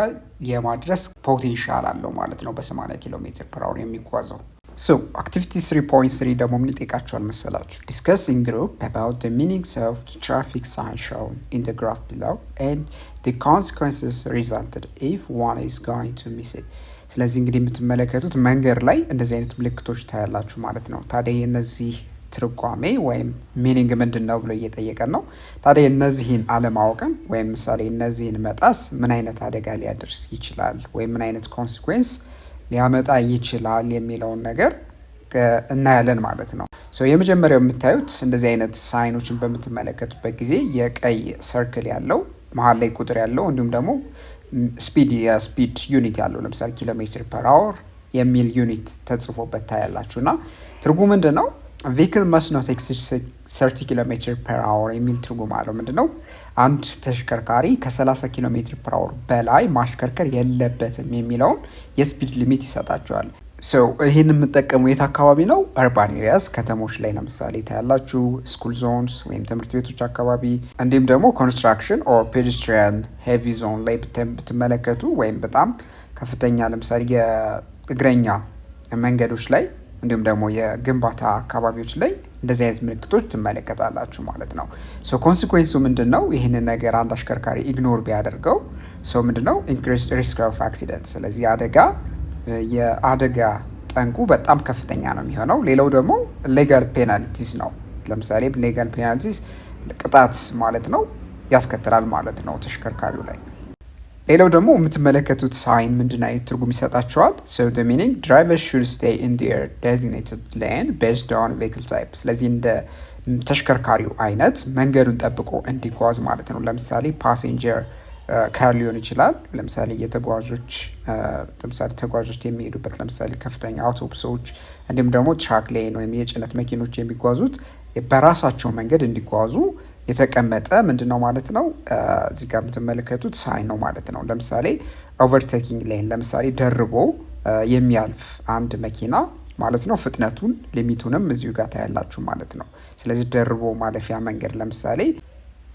Speaker 1: የማድረስ ፖቴንሻል አለው ማለት ነው በ80 ኪሎ ሜትር ፐር አወር የሚጓዘው። ሶ አክቲቪቲ 3.3 ደግሞ ምን ይጠይቃቸዋል መሰላችሁ? ዲስከስ ኢን ግሩፕ አባውት ዘ ሚኒንግስ ኦፍ ትራፊክ ሳይን ሾውን ኢን ዘ ግራፍ ቢሎው ኤንድ ዘ ኮንሲኩዌንስስ ሪዛልትድ ኢፍ ዋን ኢዝ ጎይንግ ቱ ሚስ ኢት። ስለዚህ እንግዲህ የምትመለከቱት መንገድ ላይ እንደዚህ አይነት ምልክቶች ታያላችሁ ማለት ነው። ታዲያ የነዚህ ትርጓሜ ወይም ሚኒንግ ምንድን ነው ብሎ እየጠየቀን ነው። ታዲያ እነዚህን አለማወቅን ወይም ምሳሌ እነዚህን መጣስ ምን አይነት አደጋ ሊያደርስ ይችላል ወይም ምን አይነት ኮንሲኩዌንስ ሊያመጣ ይችላል የሚለውን ነገር እናያለን ማለት ነው። የመጀመሪያው የምታዩት እንደዚህ አይነት ሳይኖችን በምትመለከቱበት ጊዜ የቀይ ሰርክል ያለው መሀል ላይ ቁጥር ያለው እንዲሁም ደግሞ የስፒድ ዩኒት ያለው ለምሳሌ ኪሎ ሜትር ፐር አወር የሚል ዩኒት ተጽፎበት ታያላችሁ እና ትርጉም ምንድን ነው? ቬሂክል መስት ኖት ኤክሲድ 30 ኪሎ ሜትር ፐር አወር የሚል ትርጉም አለው። ምንድነው? አንድ ተሽከርካሪ ከ30 ኪሎ ሜትር ፐር አወር በላይ ማሽከርከር የለበትም የሚለውን የስፒድ ሊሚት ይሰጣቸዋል። ይህን የምጠቀሙ የት አካባቢ ነው? አርባን ኤሪያስ ከተሞች ላይ ለምሳሌ ታያላችሁ፣ ስኩል ዞንስ ወይም ትምህርት ቤቶች አካባቢ፣ እንዲሁም ደግሞ ኮንስትራክሽን ኦር ፔዴስትሪያን ሄቪ ዞን ላይ ብትመለከቱ ወይም በጣም ከፍተኛ ለምሳሌ የእግረኛ መንገዶች ላይ እንዲሁም ደግሞ የግንባታ አካባቢዎች ላይ እንደዚህ አይነት ምልክቶች ትመለከታላችሁ ማለት ነው። ኮንሲኩዌንሱ ምንድን ነው? ይህንን ነገር አንድ አሽከርካሪ ኢግኖር ቢያደርገው ምንድን ነው? ኢንክሪዝድ ሪስክ ኦፍ አክሲደንት። ስለዚህ የአደጋ ጠንቁ በጣም ከፍተኛ ነው የሚሆነው። ሌላው ደግሞ ሌጋል ፔናልቲስ ነው። ለምሳሌ ሌጋል ፔናልቲስ ቅጣት ማለት ነው ያስከትላል ማለት ነው ተሽከርካሪው ላይ። ሌላው ደግሞ የምትመለከቱት ሳይን ምንድን አይነት ትርጉም ይሰጣቸዋል? the meaning drivers should stay in their designated lane based on vehicle type። ስለዚህ እንደ ተሽከርካሪው አይነት መንገዱን ጠብቆ እንዲጓዝ ማለት ነው። ለምሳሌ ፓሴንጀር ካር ሊሆን ይችላል። ለምሳሌ ተጓዦች የሚሄዱበት ለምሳሌ ከፍተኛ አውቶቡሶች እንዲሁም ደግሞ ትራክ ሌን ወይም የጭነት መኪኖች የሚጓዙት በራሳቸው መንገድ እንዲጓዙ የተቀመጠ ምንድነው ማለት ነው እዚህ ጋር የምትመለከቱት ሳይን ነው ማለት ነው። ለምሳሌ ኦቨርቴኪንግ ሌን ለምሳሌ ደርቦ የሚያልፍ አንድ መኪና ማለት ነው ፍጥነቱን ሊሚቱንም እዚሁ ጋር ታያላችሁ ማለት ነው። ስለዚህ ደርቦ ማለፊያ መንገድ ለምሳሌ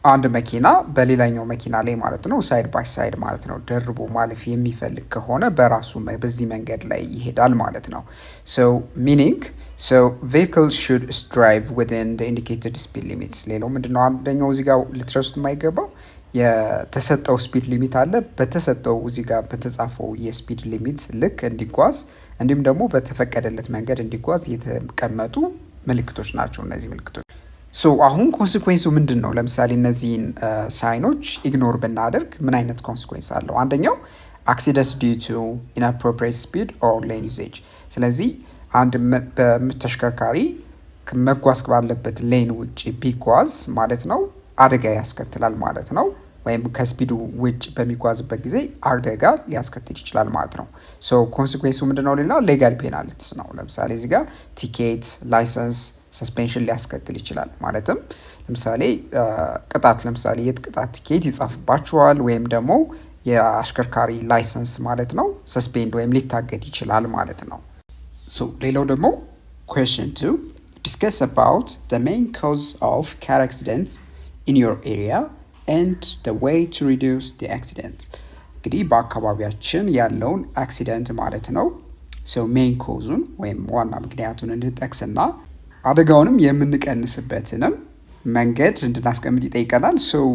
Speaker 1: አንድ መኪና በሌላኛው መኪና ላይ ማለት ነው ሳይድ ባይ ሳይድ ማለት ነው ደርቦ ማለፍ የሚፈልግ ከሆነ በራሱ በዚህ መንገድ ላይ ይሄዳል ማለት ነው። meaning vehicles should drive within the indicated speed limits። ሌላው ምንድነው አንደኛው እዚህ ጋር ልትረሱት የማይገባው የተሰጠው ስፒድ ሊሚት አለ። በተሰጠው እዚህ ጋር በተጻፈው የስፒድ ሊሚት ልክ እንዲጓዝ እንዲሁም ደግሞ በተፈቀደለት መንገድ እንዲጓዝ የተቀመጡ ምልክቶች ናቸው እነዚህ ምልክቶች። አሁን ኮንሲኩዌንሱ ምንድን ነው? ለምሳሌ እነዚህን ሳይኖች ኢግኖር ብናደርግ ምን አይነት ኮንሲኩዌንስ አለው? አንደኛው አክሲደንት ዲዩ ቱ ኢንአፕሮፕሪየት ስፒድ ኦር ሌን ዩዜጅ። ስለዚህ አንድ ተሽከርካሪ መጓዝ ባለበት ሌን ውጭ ቢጓዝ ማለት ነው አደጋ ያስከትላል ማለት ነው። ወይም ከስፒዱ ውጭ በሚጓዝበት ጊዜ አደጋ ሊያስከትል ይችላል ማለት ነው። ኮንሲኩዌንሱ ምንድነው? ሌላ ሌጋል ፔናልቲስ ነው። ለምሳሌ እዚህ ጋር ቲኬት፣ ላይሰንስ፣ ሰስፔንሽን ሊያስከትል ይችላል። ማለትም ለምሳሌ ቅጣት ለምሳሌ የቅጣት ቲኬት ይጻፍባችኋል ወይም ደግሞ የአሽከርካሪ ላይሰንስ ማለት ነው ሰስፔንድ ወይም ሊታገድ ይችላል ማለት ነው። ሌላው ደግሞ question 2 discuss about the main cause of car accidents in your area and the way to reduce the accident። እንግዲህ በአካባቢያችን ያለውን አክሲደንት ማለት ነው ሜን ኮዙን ወይም ዋና ምክንያቱን እንድንጠቅስና አደጋውንም የምንቀንስበትንም መንገድ እንድናስቀምጥ ይጠይቀናል። ሰው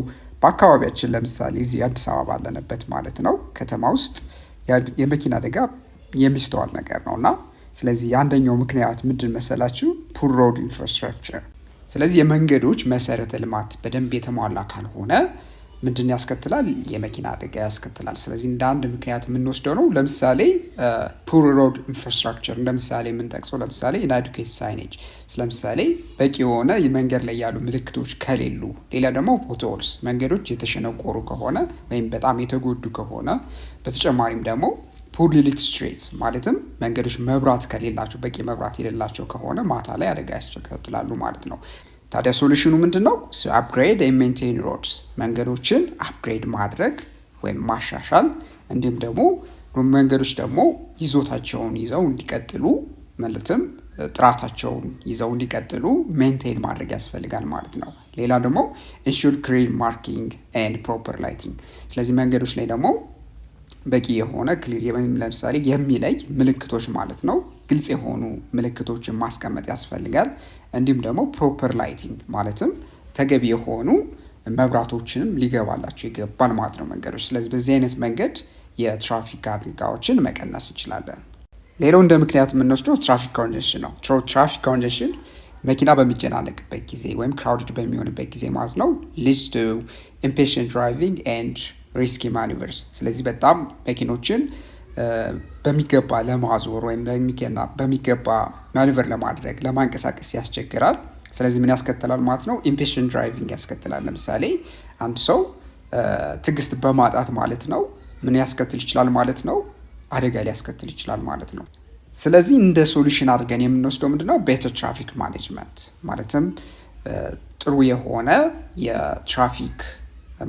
Speaker 1: በአካባቢያችን ለምሳሌ እዚህ አዲስ አበባ ባለንበት ማለት ነው ከተማ ውስጥ የመኪና አደጋ የሚስተዋል ነገር ነው እና ስለዚህ አንደኛው ምክንያት ምንድን መሰላችሁ? ፑር ሮድ ኢንፍራስትራክቸር። ስለዚህ የመንገዶች መሰረተ ልማት በደንብ የተሟላ ካልሆነ ምንድን ያስከትላል? የመኪና አደጋ ያስከትላል። ስለዚህ እንደ አንድ ምክንያት የምንወስደው ነው። ለምሳሌ ፑር ሮድ ኢንፍራስትራክቸር እንደ ምሳሌ የምንጠቅሰው ለምሳሌ ኢናዱኬት ሳይኔጅ፣ ለምሳሌ በቂ የሆነ መንገድ ላይ ያሉ ምልክቶች ከሌሉ፣ ሌላ ደግሞ ፖትሆልስ መንገዶች የተሸነቆሩ ከሆነ ወይም በጣም የተጎዱ ከሆነ፣ በተጨማሪም ደግሞ ፑር ሊት ስትሪትስ ማለትም መንገዶች መብራት ከሌላቸው በቂ መብራት የሌላቸው ከሆነ ማታ ላይ አደጋ ያስከትላሉ ማለት ነው። ታዲያ ሶሉሽኑ ምንድን ነው? አፕግሬድ ኤንድ ሜንቴን ሮድስ መንገዶችን አፕግሬድ ማድረግ ወይም ማሻሻል፣ እንዲሁም ደግሞ መንገዶች ደግሞ ይዞታቸውን ይዘው እንዲቀጥሉ ማለትም ጥራታቸውን ይዘው እንዲቀጥሉ ሜንቴን ማድረግ ያስፈልጋል ማለት ነው። ሌላ ደግሞ ኢንሹር ክሊር ማርኪንግ ኤንድ ፕሮፐር ላይቲንግ። ስለዚህ መንገዶች ላይ ደግሞ በቂ የሆነ ክሊር ለምሳሌ የሚለይ ምልክቶች ማለት ነው፣ ግልጽ የሆኑ ምልክቶችን ማስቀመጥ ያስፈልጋል። እንዲሁም ደግሞ ፕሮፐር ላይቲንግ ማለትም ተገቢ የሆኑ መብራቶችንም ሊገባላቸው ይገባል ማለት ነው መንገዶች። ስለዚህ በዚህ አይነት መንገድ የትራፊክ አደጋዎችን መቀነስ እንችላለን። ሌላው እንደ ምክንያት የምንወስደው ትራፊክ ኮንጀንሽን ነው። ትራፊክ ኮንጀንሽን መኪና በሚጨናነቅበት ጊዜ ወይም ክራውድድ በሚሆንበት ጊዜ ማለት ነው ሊድስ ቱ ኢምፔሽንት ድራይቪንግ ኤንድ ሪስኪ ማኒቨርስ። ስለዚህ በጣም መኪኖችን በሚገባ ለማዞር ወይም በሚገባ ማኒቨር ለማድረግ ለማንቀሳቀስ ያስቸግራል። ስለዚህ ምን ያስከትላል ማለት ነው? ኢምፔሽንት ድራይቪንግ ያስከትላል። ለምሳሌ አንድ ሰው ትዕግስት በማጣት ማለት ነው ምን ያስከትል ይችላል ማለት ነው? አደጋ ሊያስከትል ይችላል ማለት ነው። ስለዚህ እንደ ሶሉሽን አድርገን የምንወስደው ምንድነው? ቤተር ትራፊክ ማኔጅመንት ማለትም ጥሩ የሆነ የትራፊክ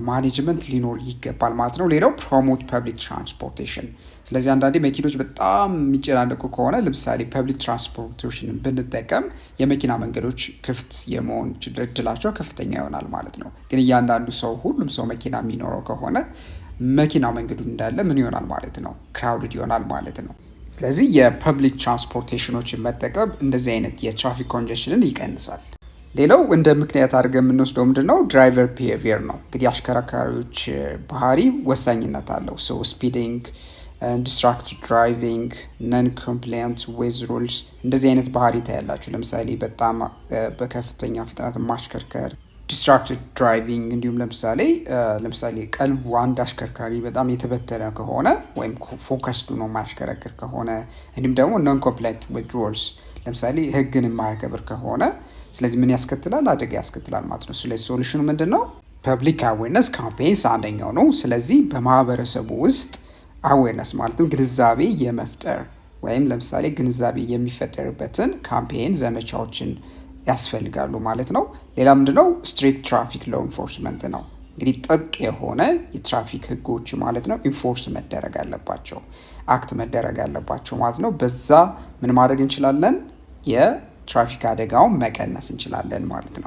Speaker 1: ማኔጅመንት ሊኖር ይገባል ማለት ነው። ሌላው ፕሮሞት ፐብሊክ ትራንስፖርቴሽን። ስለዚህ አንዳንዴ መኪኖች በጣም የሚጨናነቁ ከሆነ ለምሳሌ ፐብሊክ ትራንስፖርቴሽንን ብንጠቀም የመኪና መንገዶች ክፍት የመሆን እድላቸው ከፍተኛ ይሆናል ማለት ነው። ግን እያንዳንዱ ሰው ሁሉም ሰው መኪና የሚኖረው ከሆነ መኪና መንገዱ እንዳለ ምን ይሆናል ማለት ነው? ክራውድድ ይሆናል ማለት ነው። ስለዚህ የፐብሊክ ትራንስፖርቴሽኖችን መጠቀም እንደዚህ አይነት የትራፊክ ኮንጀንሽንን ይቀንሳል። ሌላው እንደ ምክንያት አድርገን የምንወስደው ምንድነው? ድራይቨር ቢሄቪየር ነው። እንግዲህ አሽከርካሪዎች ባህሪ ወሳኝነት አለው። ሶ ስፒዲንግ፣ ዲስትራክትድ ድራይቪንግ፣ ነን ኮምፕላያንት ዌዝ ሩልስ እንደዚህ አይነት ባህሪ ታያላችሁ። ለምሳሌ በጣም በከፍተኛ ፍጥነት ማሽከርከር፣ ዲስትራክትድ ድራይቪንግ እንዲሁም ለምሳሌ ቀልቡ አንድ አሽከርካሪ በጣም የተበተነ ከሆነ ወይም ፎከስዱ ነው ማሽከረክር ከሆነ፣ እንዲሁም ደግሞ ነን ኮምፕላያንት ዌዝ ሩልስ ለምሳሌ ህግን የማያከብር ከሆነ ስለዚህ ምን ያስከትላል? አደጋ ያስከትላል ማለት ነው። ስለዚህ ሶሉሽኑ ምንድን ነው? ፐብሊክ አዌርነስ ካምፔንስ አንደኛው ነው። ስለዚህ በማህበረሰቡ ውስጥ አዌርነስ ማለትም ግንዛቤ የመፍጠር ወይም ለምሳሌ ግንዛቤ የሚፈጠርበትን ካምፔን ዘመቻዎችን ያስፈልጋሉ ማለት ነው። ሌላ ምንድነው? ስትሪክት ትራፊክ ሎ ኢንፎርስመንት ነው። እንግዲህ ጥብቅ የሆነ የትራፊክ ህጎች ማለት ነው ኢንፎርስ መደረግ አለባቸው፣ አክት መደረግ አለባቸው ማለት ነው። በዛ ምን ማድረግ እንችላለን? የትራፊክ አደጋውን መቀነስ እንችላለን ማለት ነው።